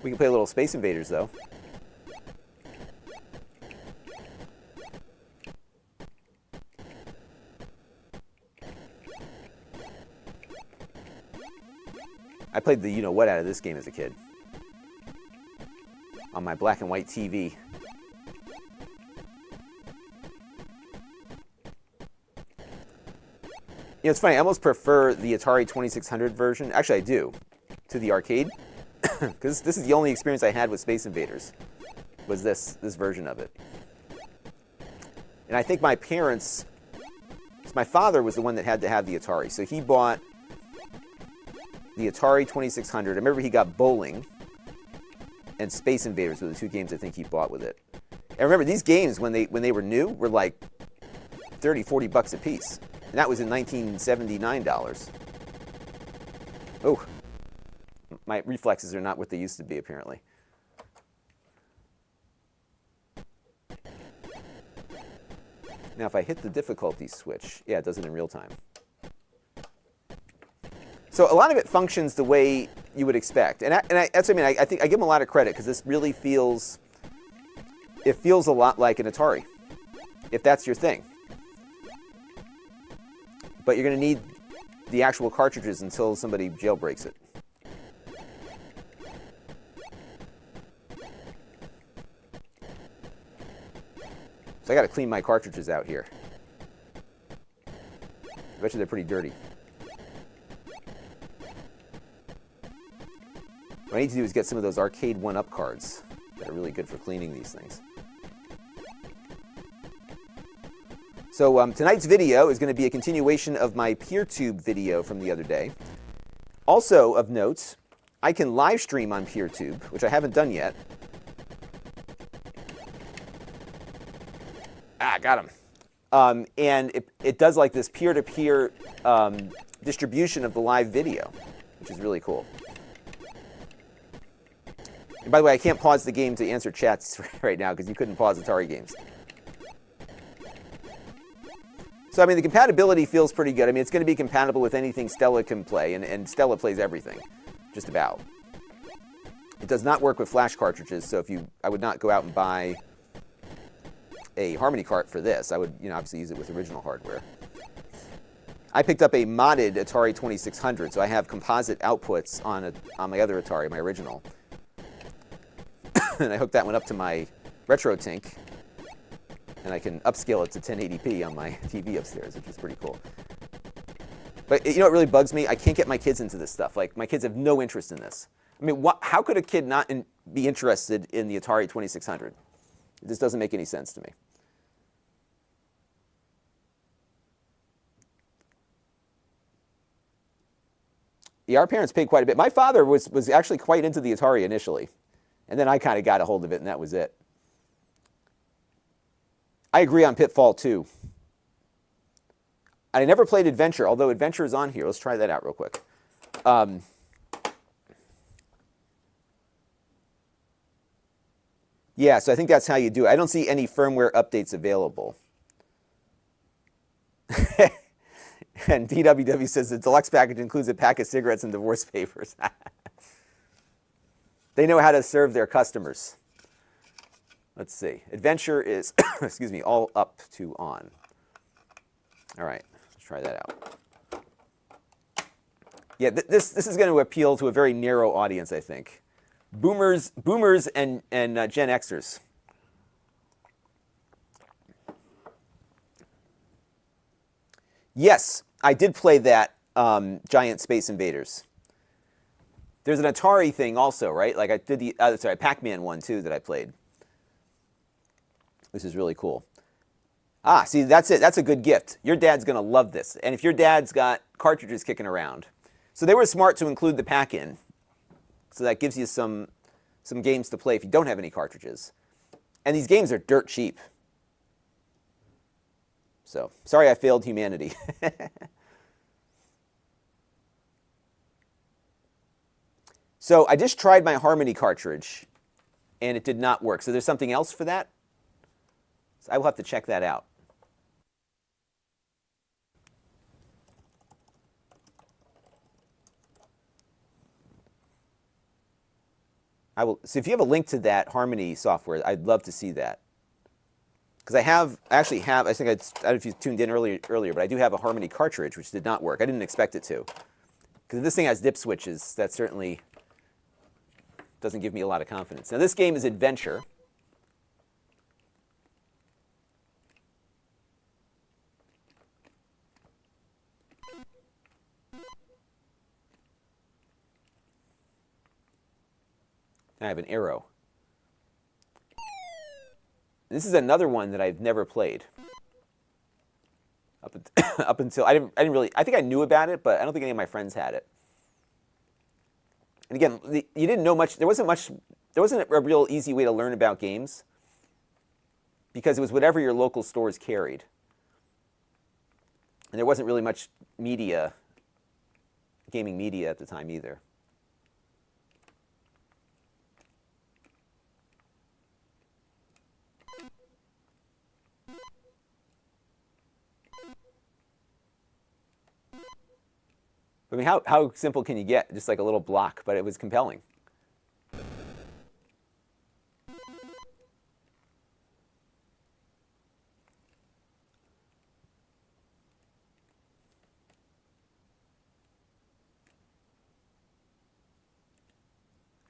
We can play a little Space Invaders, though. I played the you-know-what out of this game as a kid on my black and white TV. It's funny, I almost prefer the Atari 2600 version, actually I do, to the arcade, because this is the only experience I had with Space Invaders, was this version of it. And I think my parents, my father was the one that had to have the Atari, so he bought the Atari 2600. I remember he got Bowling and Space Invaders were the two games I think he bought with it. And remember, these games, when they were new, were like 30, 40 bucks a piece. And that was in $1979. Oh, my reflexes are not what they used to be, apparently. Now, if I hit the difficulty switch, yeah, it does it in real time. So a lot of it functions the way you would expect, and that's what I mean. I think I give them a lot of credit because this really feels a lot like an Atari, if that's your thing. But you're going to need the actual cartridges until somebody jailbreaks it. So I got to clean my cartridges out here. I bet you they're pretty dirty. What I need to do is get some of those arcade 1-up cards that are really good for cleaning these things. So tonight's video is going to be a continuation of my PeerTube video from the other day. Also of note, I can live stream on PeerTube, which I haven't done yet. Ah, got him. And it does like this peer-to-peer distribution of the live video, which is really cool. And by the way, I can't pause the game to answer chats right now because you couldn't pause Atari games. So, I mean, the compatibility feels pretty good. I mean, it's going to be compatible with anything Stella can play, and Stella plays everything, just about. It does not work with flash cartridges, so I would not go out and buy a Harmony cart for this. I would, obviously use it with original hardware. I picked up a modded Atari 2600, so I have composite outputs on my other Atari, my original. And I hooked that one up to my RetroTink, and I can upscale it to 1080p on my TV upstairs, which is pretty cool. But you know what really bugs me? I can't get my kids into this stuff. Like, my kids have no interest in this. I mean, how could a kid not be interested in the Atari 2600? This doesn't make any sense to me. Yeah, our parents paid quite a bit. My father was actually quite into the Atari initially, and then I kind of got a hold of it, and that was it. I agree on Pitfall 2. I never played Adventure, although Adventure is on here. Let's try that out real quick. Yeah, so I think that's how you do it. I don't see any firmware updates available. And DWW says the deluxe package includes a pack of cigarettes and divorce papers. They know how to serve their customers. Let's see. Adventure is, excuse me, all up to on. All right, let's try that out. Yeah, this is going to appeal to a very narrow audience, I think. Boomers and Gen Xers. Yes, I did play that Giant Space Invaders. There's an Atari thing also, right? Like I did the Pac-Man one too that I played. This is really cool. Ah, see, that's it. That's a good gift. Your dad's going to love this. And if your dad's got cartridges kicking around. So they were smart to include the pack-in. So that gives you some games to play if you don't have any cartridges. And these games are dirt cheap. So, sorry I failed humanity. So I just tried my Harmony cartridge, and it did not work. So there's something else for that? So I will have to check that out. So if you have a link to that Harmony software, I'd love to see that. Because I actually have, I don't know if you tuned in earlier, but I do have a Harmony cartridge, which did not work. I didn't expect it to. Because if this thing has dip switches, that certainly doesn't give me a lot of confidence. Now this game is Adventure. I have an arrow. This is another one that I've never played. Up until I didn't really. I think I knew about it, but I don't think any of my friends had it. And again, you didn't know much. There wasn't a real easy way to learn about games because it was whatever your local stores carried, and there wasn't really much media, gaming media at the time either. I mean, how simple can you get? Just like a little block, but it was compelling.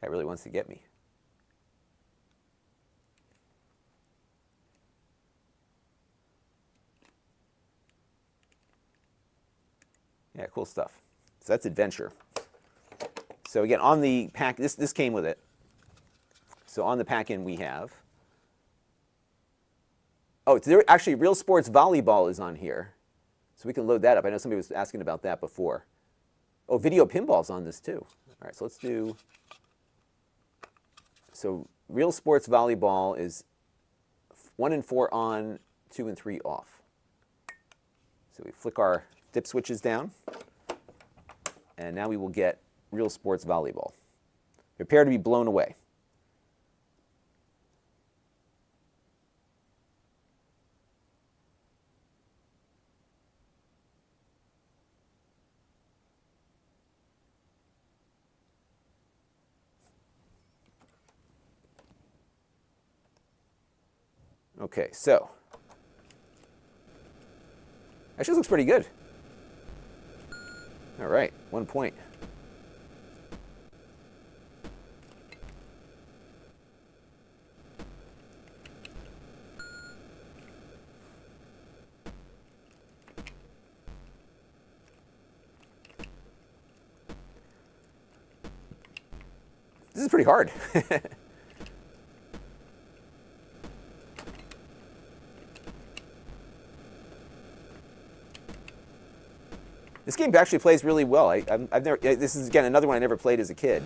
Guy really wants to get me. Yeah, cool stuff. So that's Adventure. So again, on the pack, this came with it. So on the pack-in we have. Oh, actually, Real Sports Volleyball is on here. So we can load that up. I know somebody was asking about that before. Oh, Video Pinball's on this too. All right, so let's do. So Real Sports Volleyball is 1 and 4 on, 2 and 3 off. So we flick our dip switches down, and now we will get Real Sports Volleyball. Prepare to be blown away. Okay, so actually looks pretty good. All right, 1 point. This is pretty hard. This game actually plays really well. I've never. This is again another one I never played as a kid.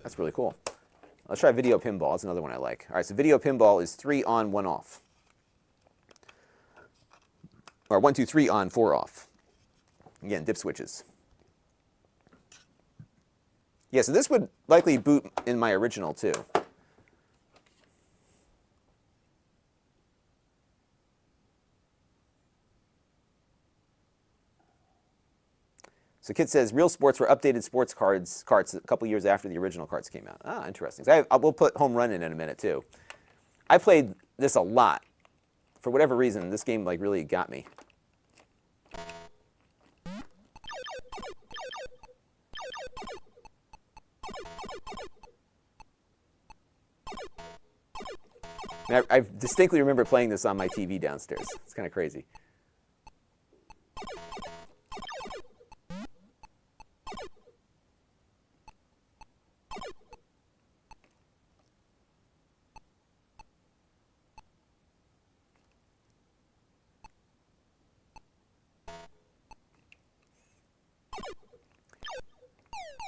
That's really cool. Let's try video pinball. That's another one I like. All right, so video pinball is 3 on, 1 off, or 1, 2, 3 on, 4 off. Again, dip switches. Yeah, so this would likely boot in my original too. So Kit says, Real Sports were updated sports cards a couple years after the original cards came out. Ah, interesting. So I will put Home Run in a minute, too. I played this a lot. For whatever reason, this game like really got me. And I distinctly remember playing this on my TV downstairs. It's kind of crazy.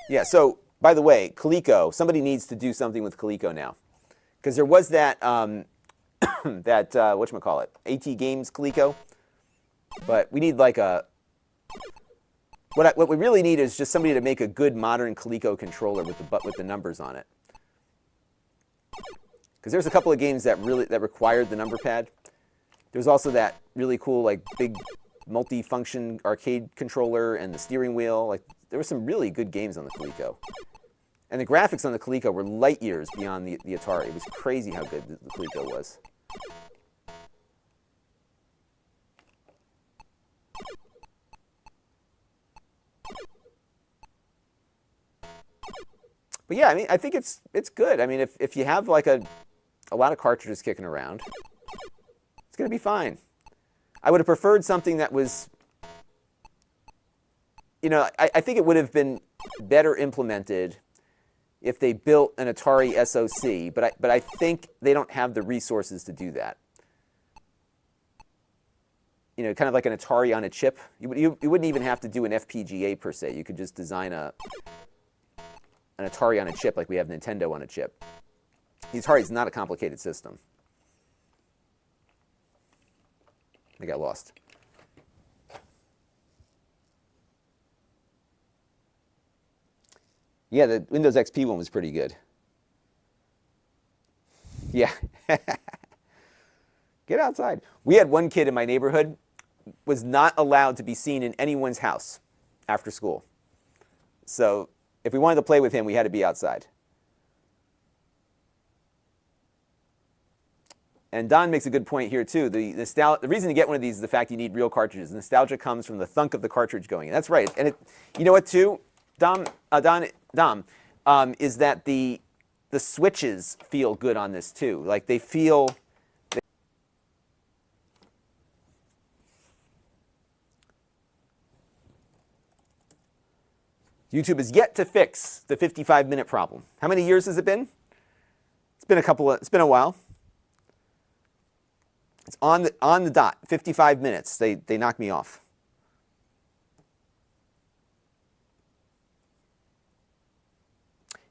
Yeah, so, by the way, Coleco, somebody needs to do something with Coleco now. Because there was that, whatchamacallit, AT Games Coleco. But we need like a, what we really need is just somebody to make a good modern Coleco controller with the numbers on it. Because there's a couple of games that required the number pad. There's also that really cool like big multi-function arcade controller and the steering wheel. Like there were some really good games on the Coleco. And the graphics on the Coleco were light years beyond the Atari. It was crazy how good the Coleco was. But yeah, I mean, I think it's good. I mean, if you have like a lot of cartridges kicking around, it's going to be fine. I would have preferred something that was, you know, I think it would have been better implemented if they built an Atari SoC, but I think they don't have the resources to do that. You know, kind of like an Atari on a chip. You wouldn't even have to do an FPGA per se. You could just design an Atari on a chip like we have Nintendo on a chip. The Atari is not a complicated system. I got lost. Yeah, the Windows XP one was pretty good. Yeah. Get outside. We had one kid in my neighborhood was not allowed to be seen in anyone's house after school. So if we wanted to play with him, we had to be outside. And Don makes a good point here, too. The reason to get one of these is the fact you need real cartridges. Nostalgia comes from the thunk of the cartridge going in. That's right. And you know what, too, Dom, is that the switches feel good on this, too. Like, they feel... YouTube is yet to fix the 55-minute problem. How many years has it been? It's been a while. It's on the dot, 55 minutes. They knock me off.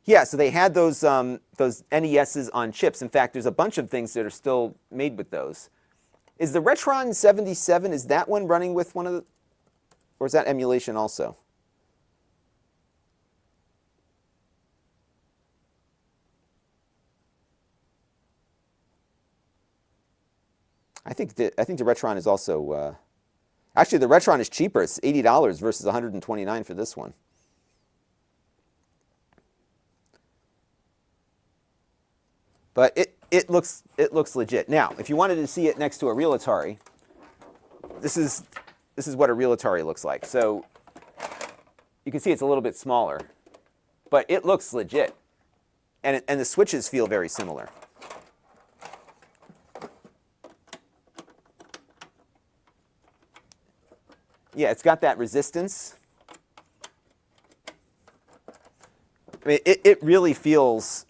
Yeah, so they had those NESs on chips. In fact, there's a bunch of things that are still made with those. Is the Retron 77, is that one running with one of the, or is that emulation also? I think the Retron is also, actually the Retron is cheaper. It's $80 versus $129 for this one. But it looks legit. Now, if you wanted to see it next to a real Atari, this is what a real Atari looks like. So you can see it's a little bit smaller, but it looks legit, and the switches feel very similar. Yeah, it's got that resistance. I mean, it really feels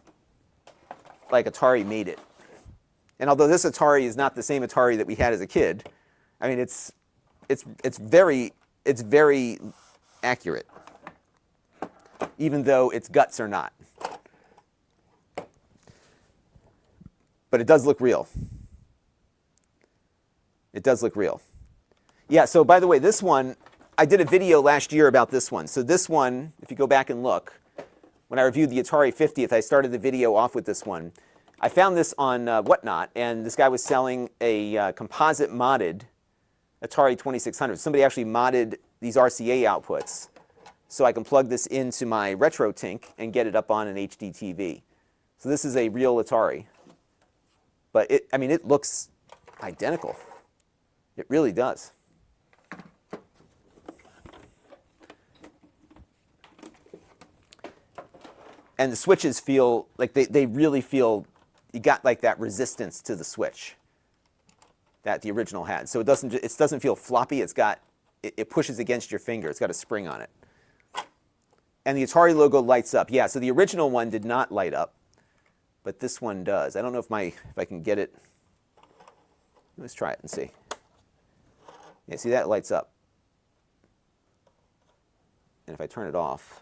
like Atari made it. And although this Atari is not the same Atari that we had as a kid, I mean, it's very accurate, even though its guts are not. But it does look real. It does look real. Yeah, so by the way, this one, I did a video last year about this one. So this one, if you go back and look, when I reviewed the Atari 50th, I started the video off with this one. I found this on Whatnot, and this guy was selling a composite modded Atari 2600. Somebody actually modded these RCA outputs so I can plug this into my RetroTink and get it up on an HD TV. So this is a real Atari. But I mean, it looks identical. It really does. And the switches feel like they really feel, you got like that resistance to the switch that the original had. So it doesn't feel floppy. It pushes against your finger. It's got a spring on it. And the Atari logo lights up. Yeah, so the original one did not light up, but this one does. I don't know if I can get it. Let's try it and see. Yeah, see that lights up. And if I turn it off,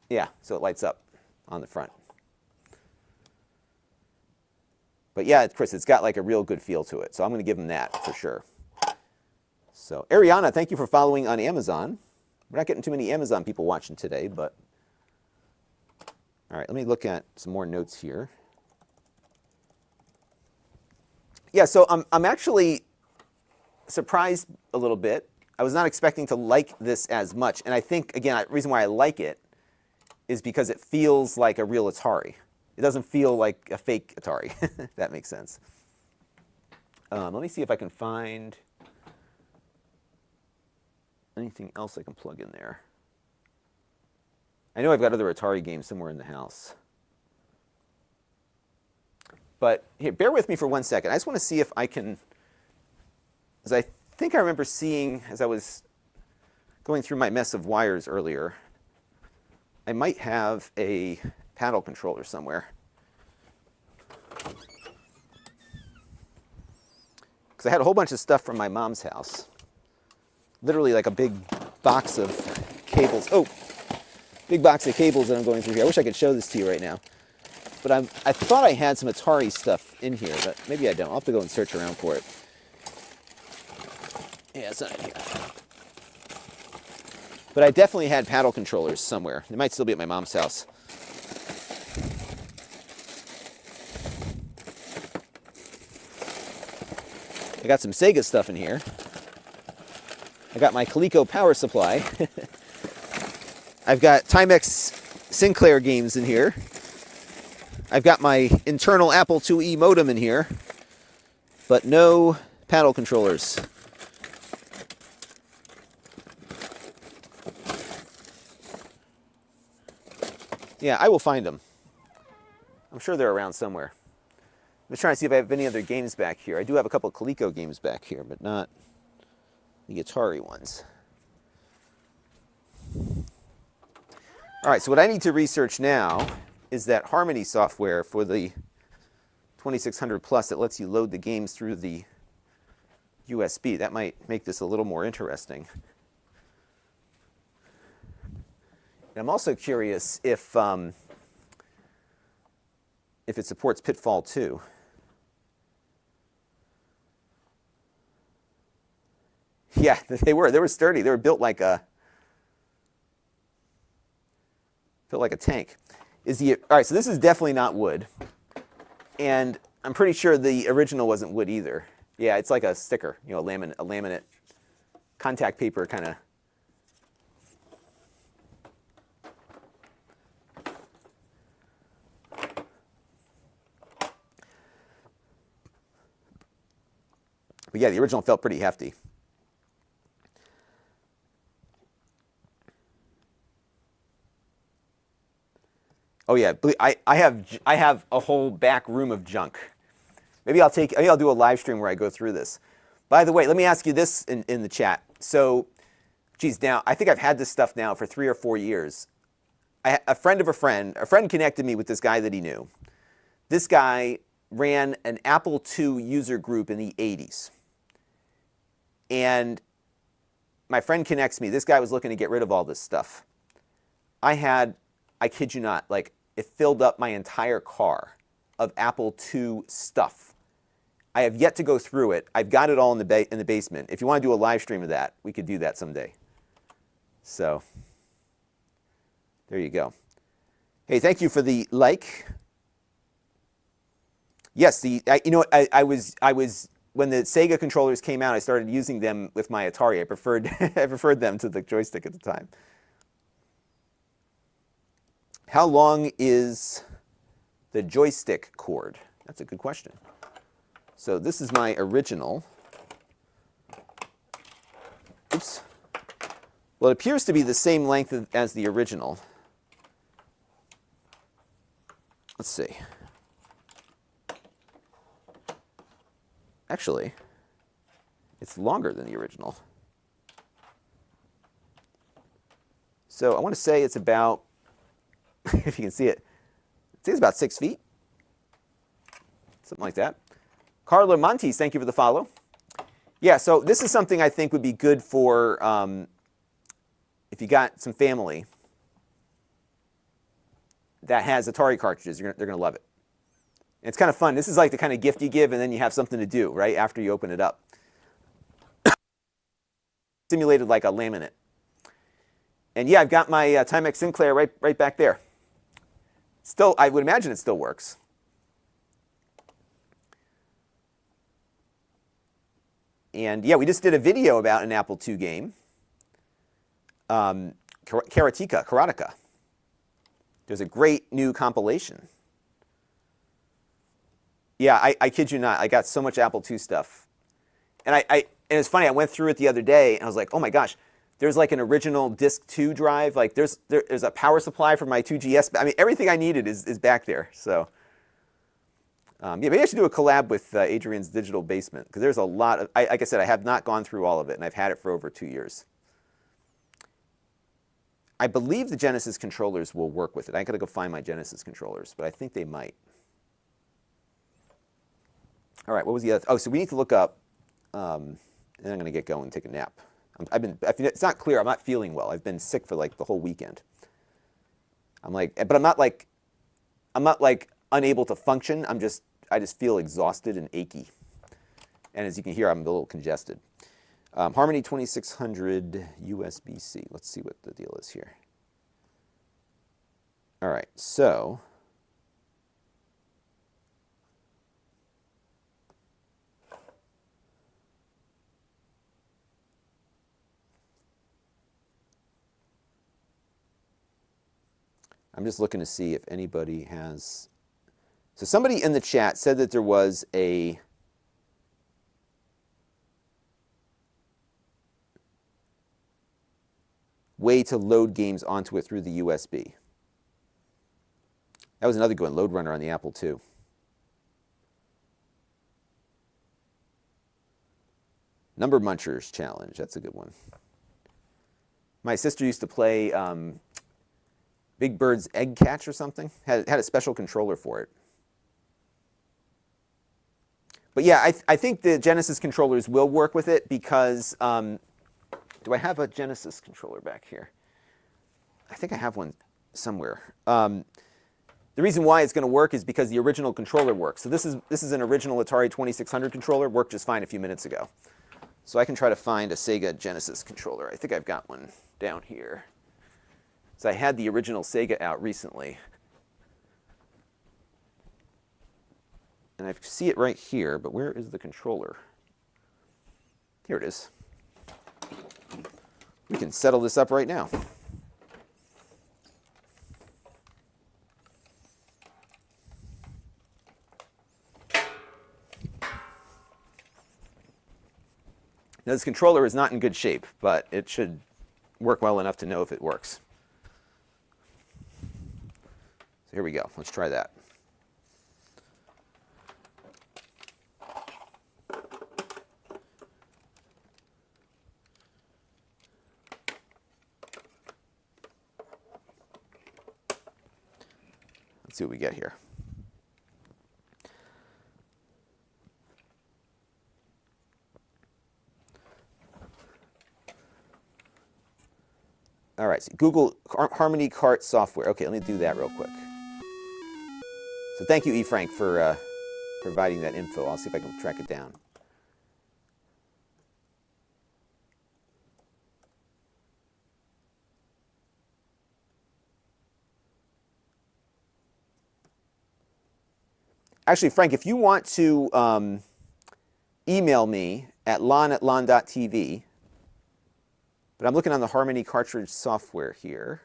yeah, so it lights up on the front. But yeah, Chris, it's got like a real good feel to it. So I'm going to give them that for sure. So Ariana, thank you for following on Amazon. We're not getting too many Amazon people watching today, but all right, let me look at some more notes here. Yeah, so I'm actually surprised a little bit. I was not expecting to like this as much. And I think, again, the reason why I like it is because it feels like a real Atari. It doesn't feel like a fake Atari, if that makes sense. Let me see if I can find anything else I can plug in there. I know I've got other Atari games somewhere in the house. But here, bear with me for 1 second. I just want to see if I can, as I think I remember seeing as I was going through my mess of wires earlier, I might have a paddle controller somewhere. Because I had a whole bunch of stuff from my mom's house. Literally like a big box of cables. Oh, big box of cables that I'm going through here. I wish I could show this to you right now. But I thought I had some Atari stuff in here, but maybe I don't. I'll have to go and search around for it. Yeah, it's not in here. But I definitely had paddle controllers somewhere. They might still be at my mom's house. I got some Sega stuff in here. I got my Coleco power supply. I've got Timex Sinclair games in here. I've got my internal Apple IIe modem in here, but no paddle controllers. Yeah, I will find them. I'm sure they're around somewhere. I'm just trying to see if I have any other games back here. I do have a couple of Coleco games back here, but not the Atari ones. All right, so what I need to research now is that Harmony software for the 2600 Plus that lets you load the games through the USB. That might make this a little more interesting. I'm also curious if it supports Pitfall 2. Yeah, they were. They were sturdy. They were built like a tank. All right? So this is definitely not wood, and I'm pretty sure the original wasn't wood either. Yeah, it's like a sticker, a laminate contact paper kind of. But yeah, the original felt pretty hefty. Oh yeah, I have a whole back room of junk. Maybe I'll do a live stream where I go through this. By the way, let me ask you this in the chat. So, geez, now I think I've had this stuff now for 3 or 4 years. A friend connected me with this guy that he knew. This guy ran an Apple II user group in the 80s. And my friend connects me. This guy was looking to get rid of all this stuff. I kid you not, like it filled up my entire car of Apple II stuff. I have yet to go through it. I've got it all in the basement. If you want to do a live stream of that, we could do that someday. So there you go. Hey, thank you for the like. Yes, I was when the Sega controllers came out, I started using them with my Atari. I preferred them to the joystick at the time. How long is the joystick cord? That's a good question. So this is my original. Oops. Well, it appears to be the same length as the original. Let's see. Actually, it's longer than the original. So I want to say it's about, if you can see it, it's about 6 feet. Something like that. Carla Montes, thank you for the follow. Yeah, so this is something I think would be good for if you got some family that has Atari cartridges. They're going to love it. And it's kind of fun. This is like the kind of gift you give, and then you have something to do, right, after you open it up. Simulated like a laminate. And yeah, I've got my Timex Sinclair right back there. Still, I would imagine it still works. And yeah, we just did a video about an Apple II game, Karateka. There's a great new compilation. Yeah, I kid you not. I got so much Apple II stuff. And and it's funny, I went through it the other day, and I was like, oh my gosh, there's like an original Disk 2 drive. Like there's a power supply for my 2GS. I mean, everything I needed is back there. So yeah, maybe I should do a collab with Adrian's Digital Basement, because there's a lot of, like I said, I have not gone through all of it, and I've had it for over 2 years. I believe the Genesis controllers will work with it. I got to go find my Genesis controllers, but I think they might. All right, what was the other? Oh, so we need to look up, and then I'm going to get going and take a nap. It's not clear. I'm not feeling well. I've been sick for like the whole weekend. But I'm not like unable to function. I just feel exhausted and achy. And as you can hear, I'm a little congested. Harmony 2600 USB-C. Let's see what the deal is here. All right, so I'm just looking to see if anybody has. So somebody in the chat said that there was a way to load games onto it through the USB. That was another good one, Load Runner on the Apple II. Number Munchers Challenge, that's a good one. My sister used to play Big Bird's Egg Catch or something. Had a special controller for it. But yeah, I think the Genesis controllers will work with it because, do I have a Genesis controller back here? I think I have one somewhere. The reason why it's going to work is because the original controller works. So this is an original Atari 2600 controller, worked just fine a few minutes ago. So I can try to find a Sega Genesis controller. I think I've got one down here. So I had the original Sega out recently. And I see it right here, but where is the controller? Here it is. We can settle this up right now. Now, this controller is not in good shape, but it should work well enough to know if it works. So here we go. Let's try that. Let's see what we get here. All right, so Google Harmony Kart software. Okay, let me do that real quick. So thank you, E. Frank, for providing that info. I'll see if I can track it down. Actually, Frank, if you want to email me at Lon@Lon.TV, but I'm looking on the Harmony cartridge software here.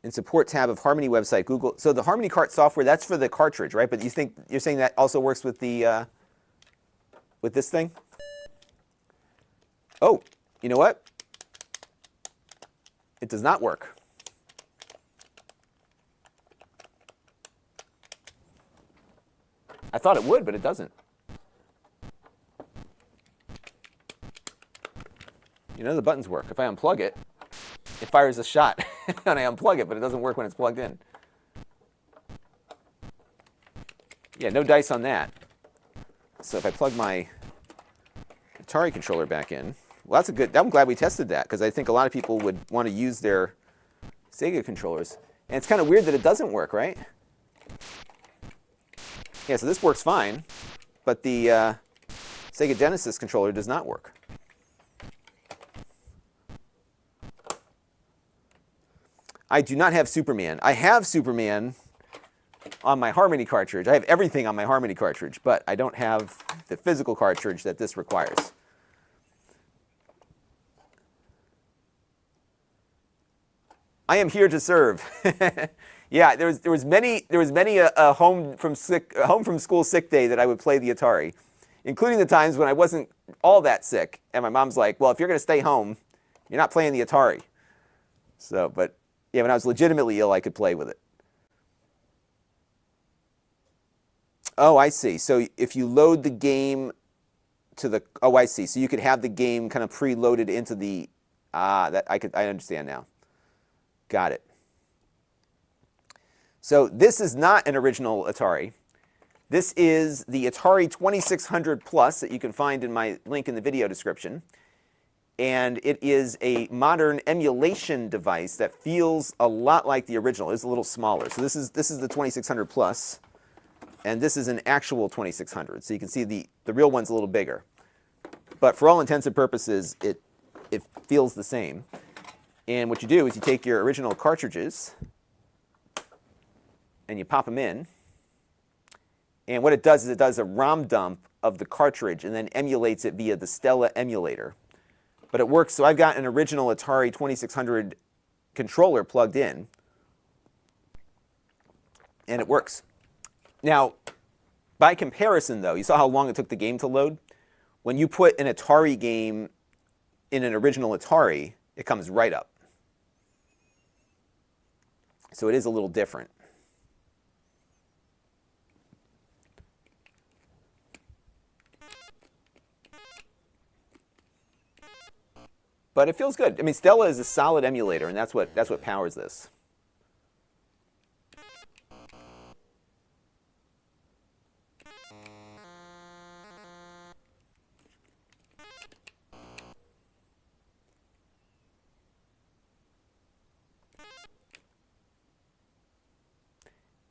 In support tab of Harmony website, Google. So the Harmony Kart software, that's for the cartridge, right? But you're saying that also works with the with this thing? Oh, you know what? It does not work. I thought it would, but it doesn't. You know, the buttons work. If I unplug it, it fires a shot. And I unplug it, but it doesn't work when it's plugged in. Yeah, no dice on that. So if I plug my Atari controller back in, well, that's a good. I'm glad we tested that, because I think a lot of people would want to use their Sega controllers. And it's kind of weird that it doesn't work, right? Yeah, so this works fine, but the Sega Genesis controller does not work. I do not have Superman. I have Superman on my Harmony cartridge. I have everything on my Harmony cartridge, but I don't have the physical cartridge that this requires. I am here to serve. Yeah, there was many a home from school sick day that I would play the Atari, including the times when I wasn't all that sick, and my mom's like, "Well, if you're going to stay home, you're not playing the Atari." So, but yeah, when I was legitimately ill, I could play with it. Oh, I see. So if you load the game to the, oh, I see. So you could have the game kind of preloaded into the, that I understand now. Got it. So this is not an original Atari. This is the Atari 2600 Plus that you can find in my link in the video description. And it is a modern emulation device that feels a lot like the original. It's a little smaller. So this is the 2600 Plus, and this is an actual 2600. So you can see the real one's a little bigger. But for all intents and purposes, it feels the same. And what you do is you take your original cartridges and you pop them in. And what it does is it does a ROM dump of the cartridge and then emulates it via the Stella emulator. But it works. So I've got an original Atari 2600 controller plugged in, and it works. Now, by comparison, though, you saw how long it took the game to load? When you put an Atari game in an original Atari, it comes right up. So it is a little different. But it feels good. I mean, Stella is a solid emulator, and that's what powers this.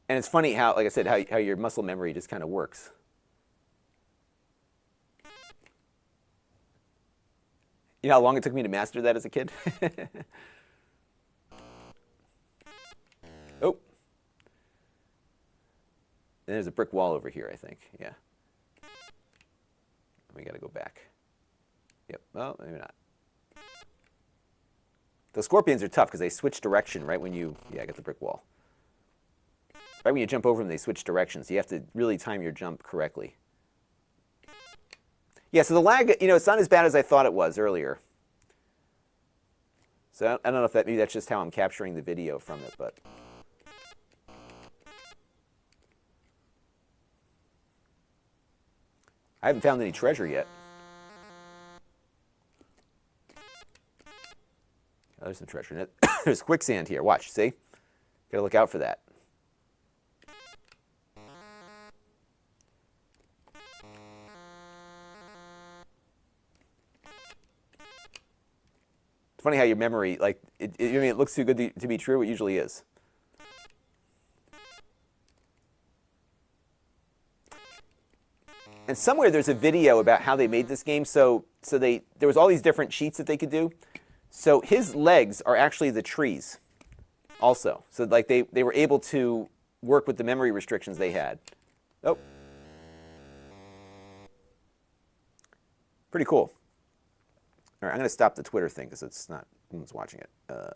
And it's funny how, like I said, how your muscle memory just kind of works. You know how long it took me to master that as a kid? Oh. And there's a brick wall over here, I think. Yeah. We got to go back. Yep. Well, maybe not. The scorpions are tough because they switch direction right when you... Yeah, I got the brick wall. Right when you jump over them, they switch directions. So you have to really time your jump correctly. Yeah, so the lag, you know, it's not as bad as I thought it was earlier. So I don't know if maybe that's just how I'm capturing the video from it, but... I haven't found any treasure yet. Oh, there's some treasure in it. There's quicksand here. Watch, see? Gotta look out for that. It's funny how your memory, like, I mean, it looks too good to be true. It usually is. And somewhere there's a video about how they made this game. So there was all these different cheats that they could do. So his legs are actually the trees also. So like they were able to work with the memory restrictions they had. Oh. Pretty cool. All right, I'm going to stop the Twitter thing because it's not, no one's watching it. How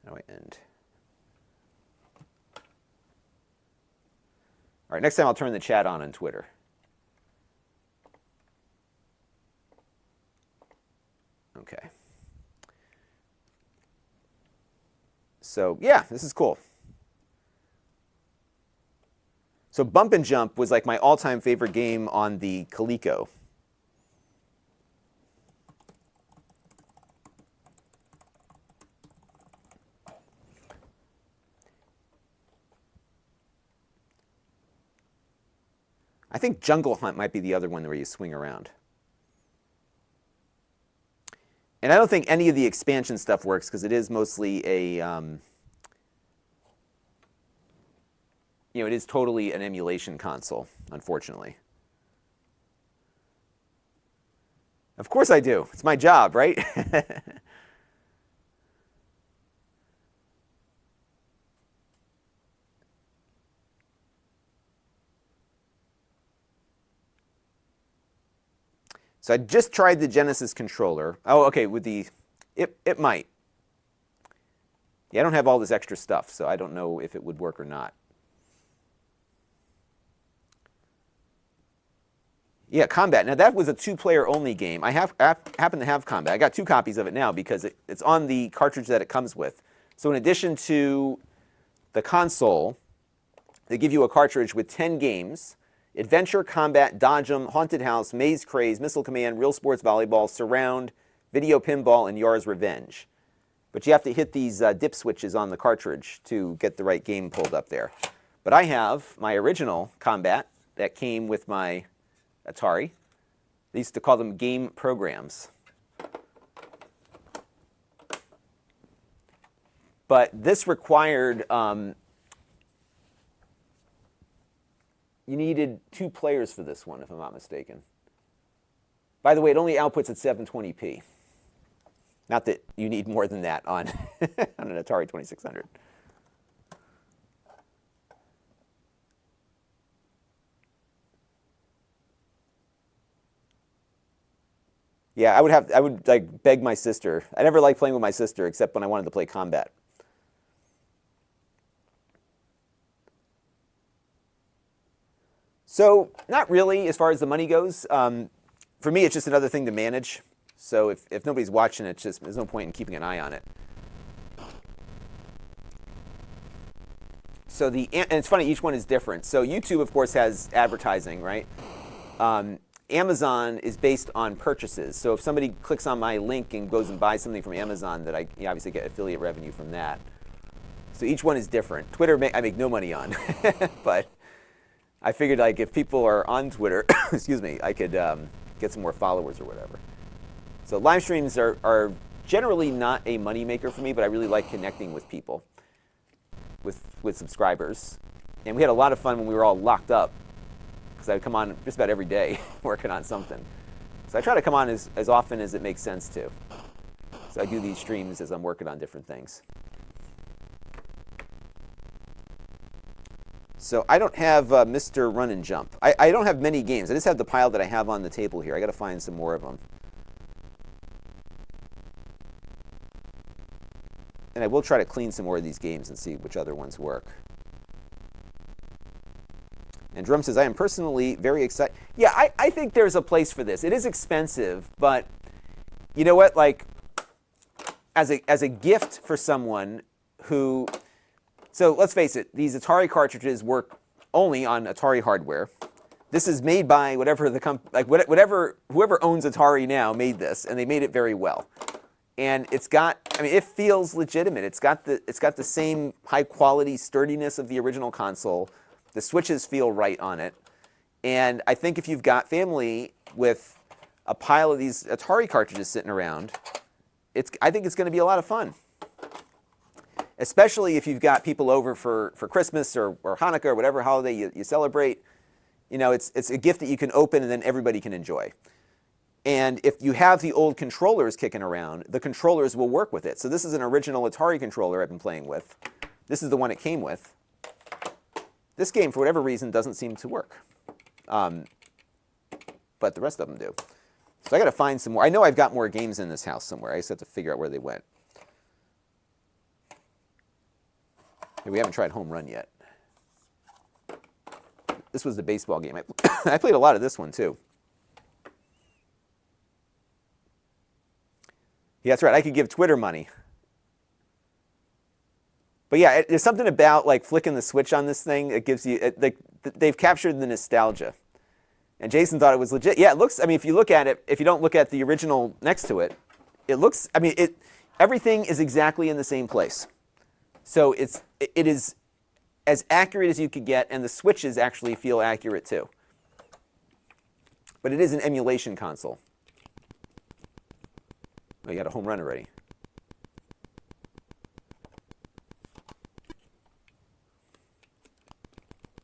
do I end? All right, next time I'll turn the chat on Twitter. Okay. So, yeah, this is cool. So Bump and Jump was like my all-time favorite game on the Coleco. I think Jungle Hunt might be the other one where you swing around. And I don't think any of the expansion stuff works because it is mostly a, you know, it is totally an emulation console, unfortunately. Of course I do. It's my job, right? So I just tried the Genesis controller. Oh, okay, with the, it might. Yeah, I don't have all this extra stuff, so I don't know if it would work or not. Yeah, Combat. Now that was a two-player only game. I happen to have Combat. I got 2 copies of it now because it's on the cartridge that it comes with. So in addition to the console, they give you a cartridge with 10 games. Adventure, Combat, Dodge 'em, Haunted House, Maze Craze, Missile Command, Real Sports Volleyball, Surround, Video Pinball, and Yar's Revenge. But you have to hit these dip switches on the cartridge to get the right game pulled up there. But I have my original Combat that came with my Atari. They used to call them game programs. But this required... you needed 2 players for this one, if I'm not mistaken. By the way, it only outputs at 720p. Not that you need more than that on, on an Atari 2600. Yeah, I would like beg my sister. I never liked playing with my sister except when I wanted to play Combat. So not really as far as the money goes. For me, it's just another thing to manage. So if nobody's watching it, there's no point in keeping an eye on it. So and it's funny, each one is different. So YouTube, of course, has advertising, right? Amazon is based on purchases. So if somebody clicks on my link and goes and buys something from Amazon, that I obviously get affiliate revenue from that. So each one is different. Twitter, I make no money on, but I figured like if people are on Twitter, excuse me, I could get some more followers or whatever. So live streams are generally not a money maker for me, but I really like connecting with people. with subscribers. And we had a lot of fun when we were all locked up, because I would come on just about every day working on something. So I try to come on as often as it makes sense to. So I do these streams as I'm working on different things. So I don't have Mr. Run and Jump. I don't have many games. I just have the pile that I have on the table here. I got to find some more of them. And I will try to clean some more of these games and see which other ones work. And Drum says, I am personally very excited. Yeah, I think there's a place for this. It is expensive, but you know what? Like, as a gift for someone who... So let's face it, these Atari cartridges work only on Atari hardware. This is made by whoever owns Atari now made this, and they made it very well. And it's got, I mean, it feels legitimate. It's got the same high quality sturdiness of the original console. The switches feel right on it. And I think if you've got family with a pile of these Atari cartridges sitting around, I think it's going to be a lot of fun. Especially if you've got people over for Christmas or Hanukkah or whatever holiday you celebrate. You know, it's a gift that you can open and then everybody can enjoy. And if you have the old controllers kicking around, the controllers will work with it. So this is an original Atari controller I've been playing with. This is the one it came with. This game, for whatever reason, doesn't seem to work. But the rest of them do. So I got to find some more. I know I've got more games in this house somewhere. I just have to figure out where they went. We haven't tried Home Run yet. This was the baseball game. I played a lot of this one, too. Yeah, that's right. I could give Twitter money. But yeah, there's something about like flicking the switch on this thing. It gives you, they've captured the nostalgia. And Jason thought it was legit. Yeah, it looks, I mean, if you look at it, if you don't look at the original next to it, it looks, I mean, everything is exactly in the same place. So it is as accurate as you could get, and the switches actually feel accurate too. But it is an emulation console. Oh, you got a home run already.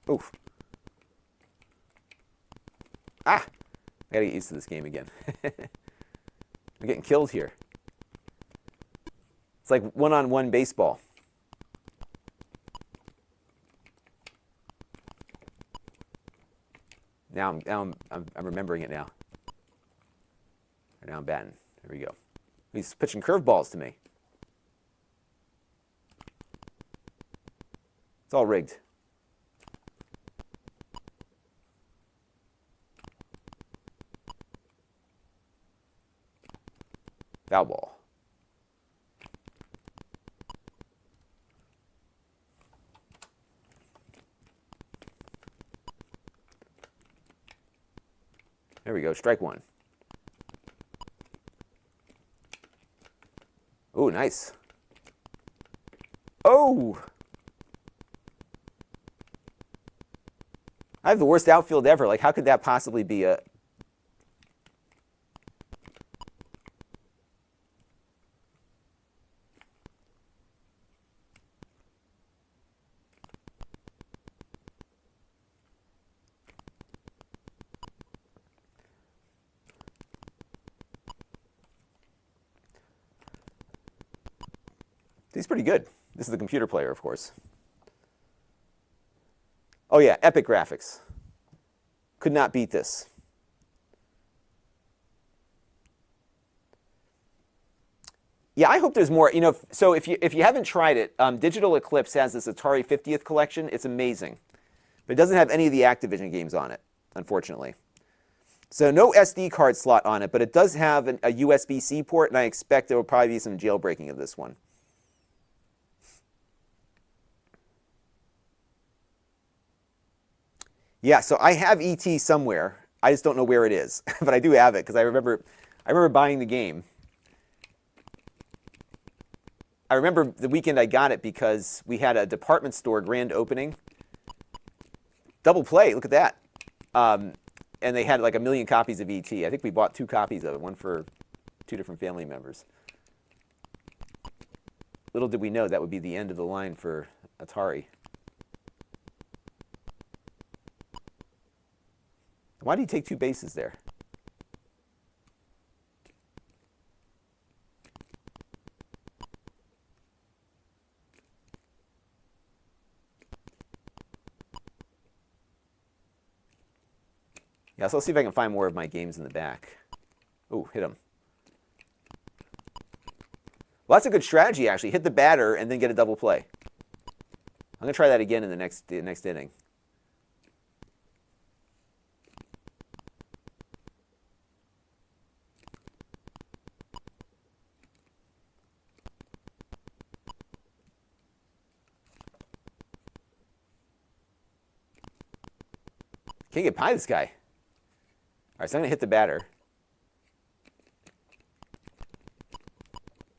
Oof. Ah! I gotta get used to this game again. I'm getting killed here. It's like one-on-one baseball. Now I'm remembering it now. Now I'm batting. There we go. He's pitching curveballs to me. It's all rigged. Foul ball. There we go, strike one. Oh, nice. Oh! I have the worst outfield ever. Like, how could that possibly be a... He's pretty good. This is the computer player, of course. Oh yeah, epic graphics. Could not beat this. Yeah, I hope there's more. You know, so if you haven't tried it, Digital Eclipse has this Atari 50th collection. It's amazing, but it doesn't have any of the Activision games on it, unfortunately. So no SD card slot on it, but it does have a USB-C port, and I expect there will probably be some jailbreaking of this one. Yeah, so I have ET somewhere. I just don't know where it is, but I do have it because I remember buying the game. I remember the weekend I got it because we had a department store grand opening. Double play, look at that. And they had like 1 million copies of ET. I think we bought 2 copies of it, one for 2 different family members. Little did we know that would be the end of the line for Atari. Why did he take 2 bases there? Yeah, so let's see if I can find more of my games in the back. Oh, hit him. Well, that's a good strategy, actually. Hit the batter and then get a double play. I'm going to try that again in the next inning. Can't get by this guy. All right, so I'm going to hit the batter.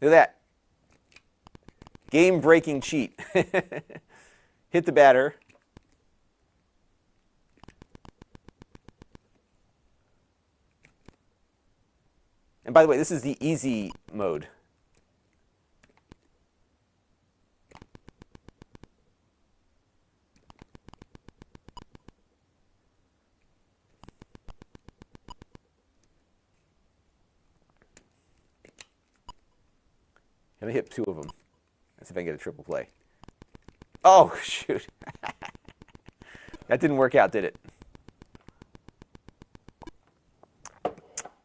Look at that. Game-breaking cheat. Hit the batter. And by the way, this is the easy mode. I'm going to hit 2 of them. Let's see if I can get a triple play. Oh, shoot. That didn't work out, did it?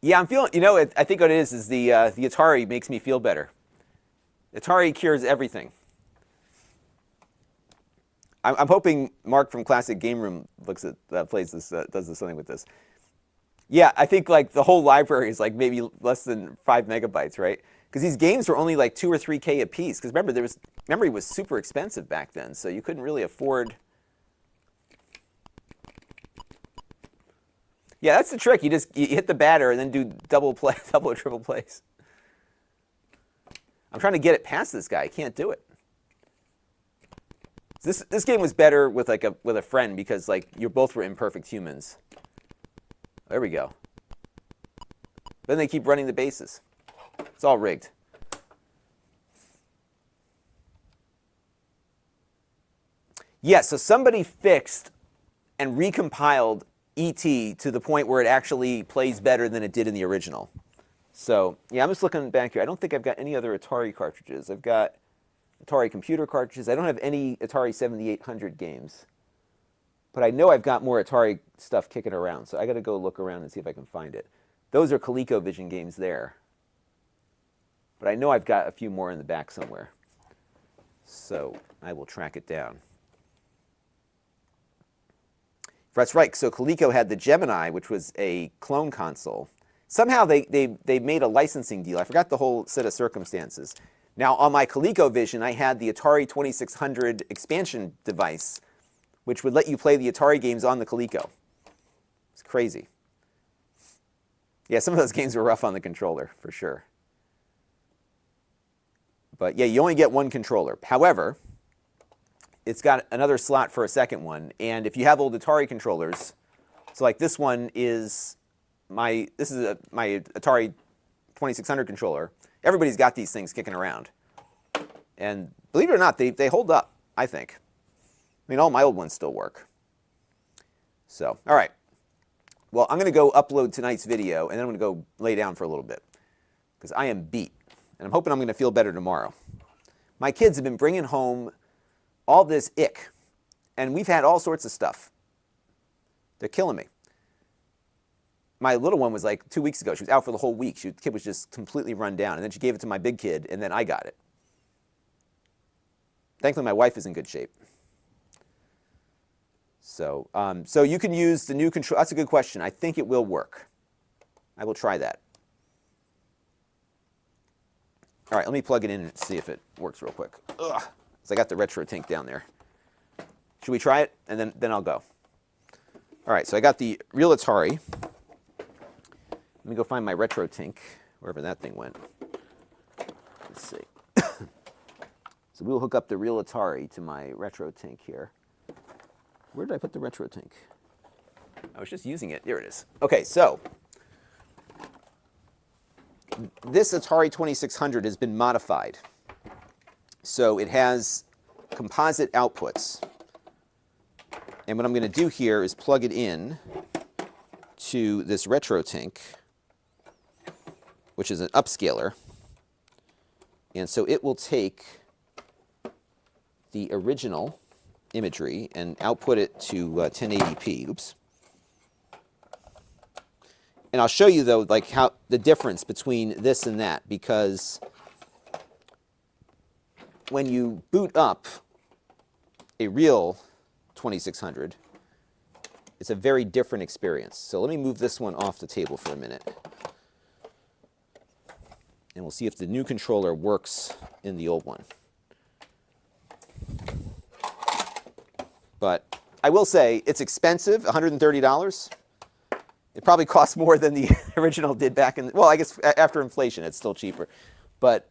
Yeah, I'm feeling, you know, I think what it is the Atari makes me feel better. Atari cures everything. I'm hoping Mark from Classic Game Room looks at plays this, does something with this. Yeah, I think like the whole library is like maybe less than 5 megabytes, right? Because these games were only like 2 or 3K a piece. Because remember, memory was super expensive back then, so you couldn't really afford. Yeah, that's the trick. You hit the batter and then do double or triple plays. I'm trying to get it past this guy. I can't do it. This game was better with like with a friend because like you both were imperfect humans. There we go. Then they keep running the bases. It's all rigged. Yeah, so somebody fixed and recompiled E.T. to the point where it actually plays better than it did in the original. So, yeah, I'm just looking back here. I don't think I've got any other Atari cartridges. I've got Atari computer cartridges. I don't have any Atari 7800 games. But I know I've got more Atari stuff kicking around, so I got to go look around and see if I can find it. Those are ColecoVision games there. But I know I've got a few more in the back somewhere. So I will track it down. That's right. So Coleco had the Gemini, which was a clone console. Somehow they made a licensing deal. I forgot the whole set of circumstances. Now, on my ColecoVision, I had the Atari 2600 expansion device, which would let you play the Atari games on the Coleco. It's crazy. Yeah, some of those games were rough on the controller, for sure. But yeah, you only get one controller. However, it's got another slot for a second one. And if you have old Atari controllers, so like this one is my Atari 2600 controller. Everybody's got these things kicking around. And believe it or not, they hold up, I think. I mean, all my old ones still work. So, all right. Well, I'm going to go upload tonight's video, and then I'm going to go lay down for a little bit because I am beat. And I'm hoping I'm going to feel better tomorrow. My kids have been bringing home all this ick, and we've had all sorts of stuff. They're killing me. My little one was like 2 weeks ago. She was out for the whole week. The kid was just completely run down, and then she gave it to my big kid, and then I got it. Thankfully, my wife is in good shape. So, so you can use the new control. That's a good question. I think it will work. I will try that. All right, let me plug it in and see if it works real quick. Ugh, so I got the retro tank down there. Should we try it? And then I'll go. All right, so I got the real Atari. Let me go find my retro tank, wherever that thing went. Let's see. So we'll hook up the real Atari to my retro tank here. Where did I put the retro tank? I was just using it. Here it is. Okay, so this Atari 2600 has been modified. So it has composite outputs. And what I'm going to do here is plug it in to this RetroTink, which is an upscaler. And so it will take the original imagery and output it to 1080p. Oops. And I'll show you, though, like how the difference between this and that, because when you boot up a real 2600, it's a very different experience. So let me move this one off the table for a minute. And we'll see if the new controller works in the old one. But I will say it's expensive, $130. It probably costs more than the original did back in, well, I guess after inflation, it's still cheaper. But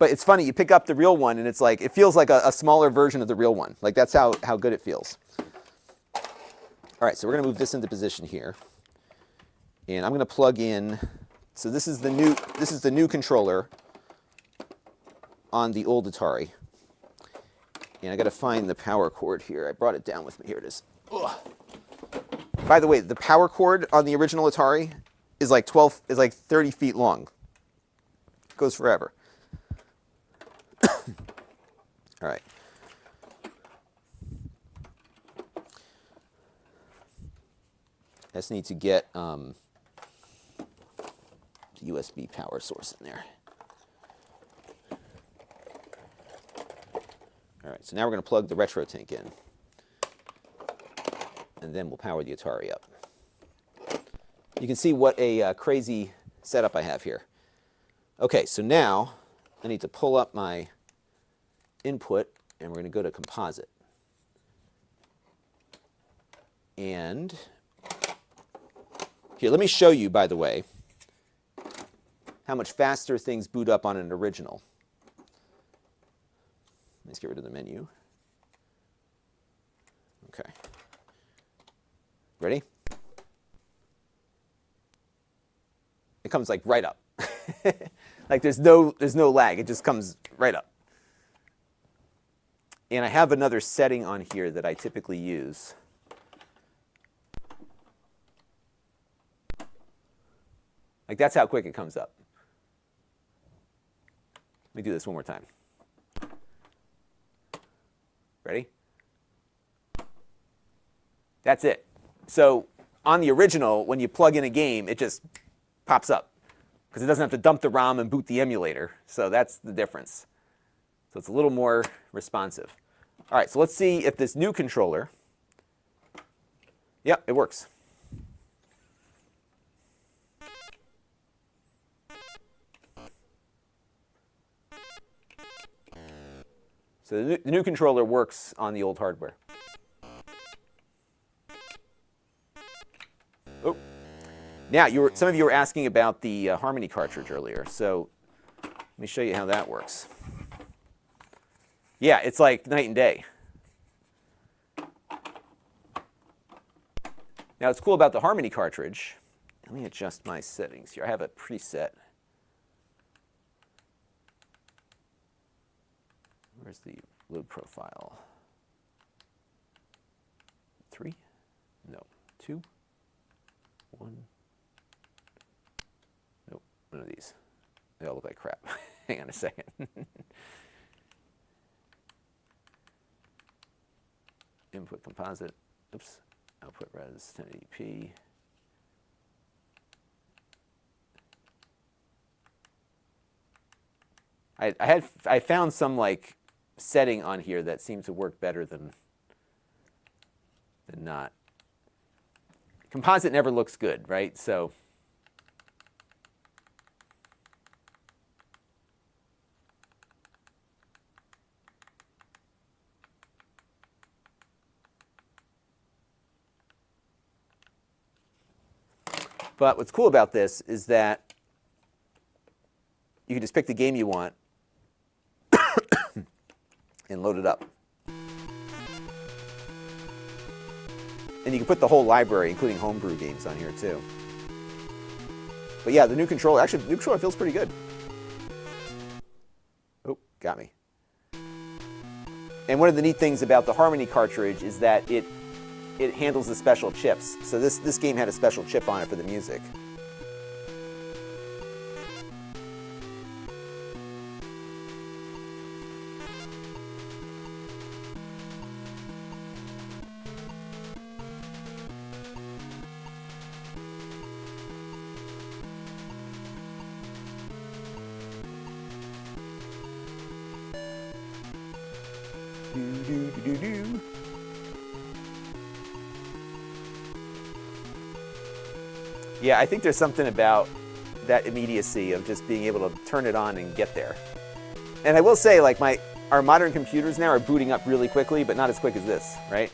it's funny, you pick up the real one and it's like, it feels like a smaller version of the real one. Like that's how good it feels. All right, so we're going to move this into position here. And I'm going to plug in, so this is the new controller on the old Atari. And I got to find the power cord here. I brought it down with me. Here it is. Ugh. By the way, the power cord on the original Atari is like 30 feet long. It goes forever. All right. I just need to get the USB power source in there. All right, so now we're going to plug the RetroTink in. And then we'll power the Atari up. You can see what a crazy setup I have here. Okay, so now I need to pull up my input, and we're going to go to composite. And here, let me show you, by the way, how much faster things boot up on an original. Let's get rid of the menu. Okay. Ready? It comes like right up. Like there's no lag. It just comes right up. And I have another setting on here that I typically use. Like that's how quick it comes up. Let me do this one more time. Ready? That's it. So on the original, when you plug in a game, it just pops up because it doesn't have to dump the ROM and boot the emulator. So that's the difference. So it's a little more responsive. All right, so let's see if this new controller, yep, it works. So the new controller works on the old hardware. Oh. Now, some of you were asking about the Harmony cartridge earlier. So let me show you how that works. Yeah, it's like night and day. Now, what's cool about the Harmony cartridge, let me adjust my settings here. I have a preset. Where's the load profile? 3? No. 2? 1? Nope, none of these. They all look like crap. Hang on a second. Input composite. Oops. Output res 1080p. I found some like setting on here that seemed to work better than not. Composite never looks good, right? So but what's cool about this is that you can just pick the game you want and load it up. And you can put the whole library, including homebrew games, on here too. But yeah, the new controller, actually, the new controller feels pretty good. Oh, got me. And one of the neat things about the Harmony cartridge is that it handles the special chips. So this game had a special chip on it for the music. Yeah, I think there's something about that immediacy of just being able to turn it on and get there. And I will say, like, our modern computers now are booting up really quickly, but not as quick as this, right?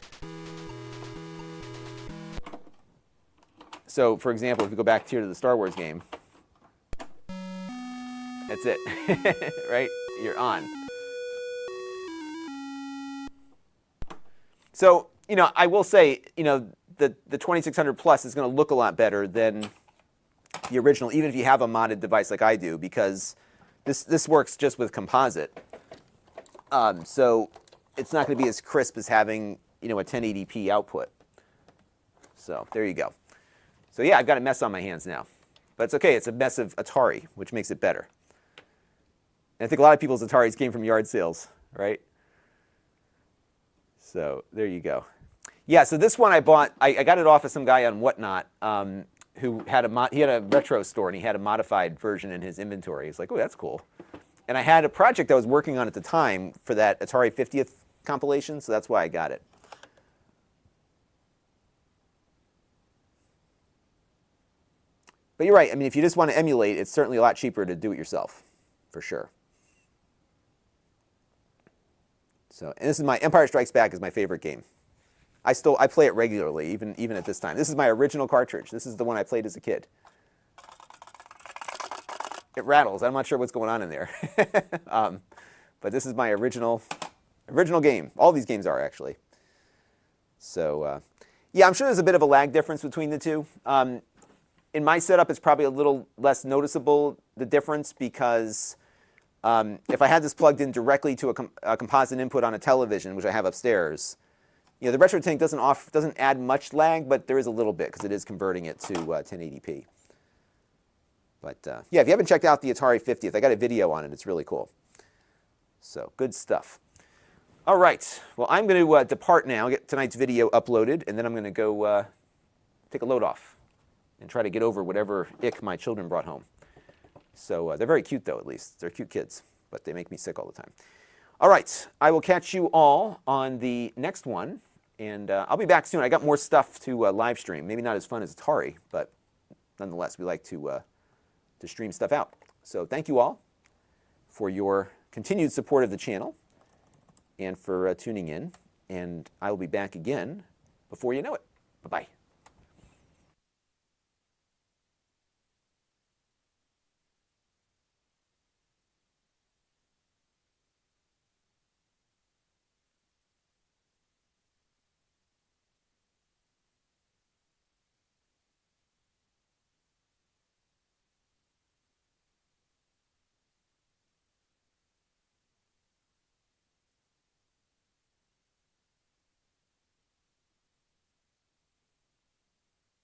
So, for example, if we go back here to the Star Wars game, that's it, right? You're on. So, I will say, the 2600 Plus is going to look a lot better than the original, even if you have a modded device like I do, because this works just with composite. So it's not going to be as crisp as having, a 1080p output. So there you go. So yeah, I've got a mess on my hands now. But it's okay. It's a mess of Atari, which makes it better. And I think a lot of people's Ataris came from yard sales, right? So there you go. Yeah, so this one I bought, I got it off of some guy on Whatnot who had a retro store and he had a modified version in his inventory. He's like, oh, that's cool. And I had a project I was working on at the time for that Atari 50th compilation, so that's why I got it. But you're right, I mean, if you just want to emulate, it's certainly a lot cheaper to do it yourself, for sure. So, and this is my Empire Strikes Back is my favorite game. I play it regularly, even at this time. This is my original cartridge. This is the one I played as a kid. It rattles. I'm not sure what's going on in there. But this is my original game. All these games are, actually. So, yeah, I'm sure there's a bit of a lag difference between the two. In my setup, it's probably a little less noticeable, the difference, because if I had this plugged in directly to a composite input on a television, which I have upstairs, the retro tank doesn't add much lag, but there is a little bit because it is converting it to 1080p. But yeah, if you haven't checked out the Atari 50th, I got a video on it. It's really cool. So good stuff. All right. Well, I'm going to depart now, get tonight's video uploaded, and then I'm going to go take a load off and try to get over whatever ick my children brought home. So they're very cute, though, at least. They're cute kids, but they make me sick all the time. All right. I will catch you all on the next one, and I'll be back soon. I got more stuff to live stream. Maybe not as fun as Atari, but nonetheless, we like to stream stuff out. So thank you all for your continued support of the channel and for tuning in, and I will be back again before you know it. Bye-bye.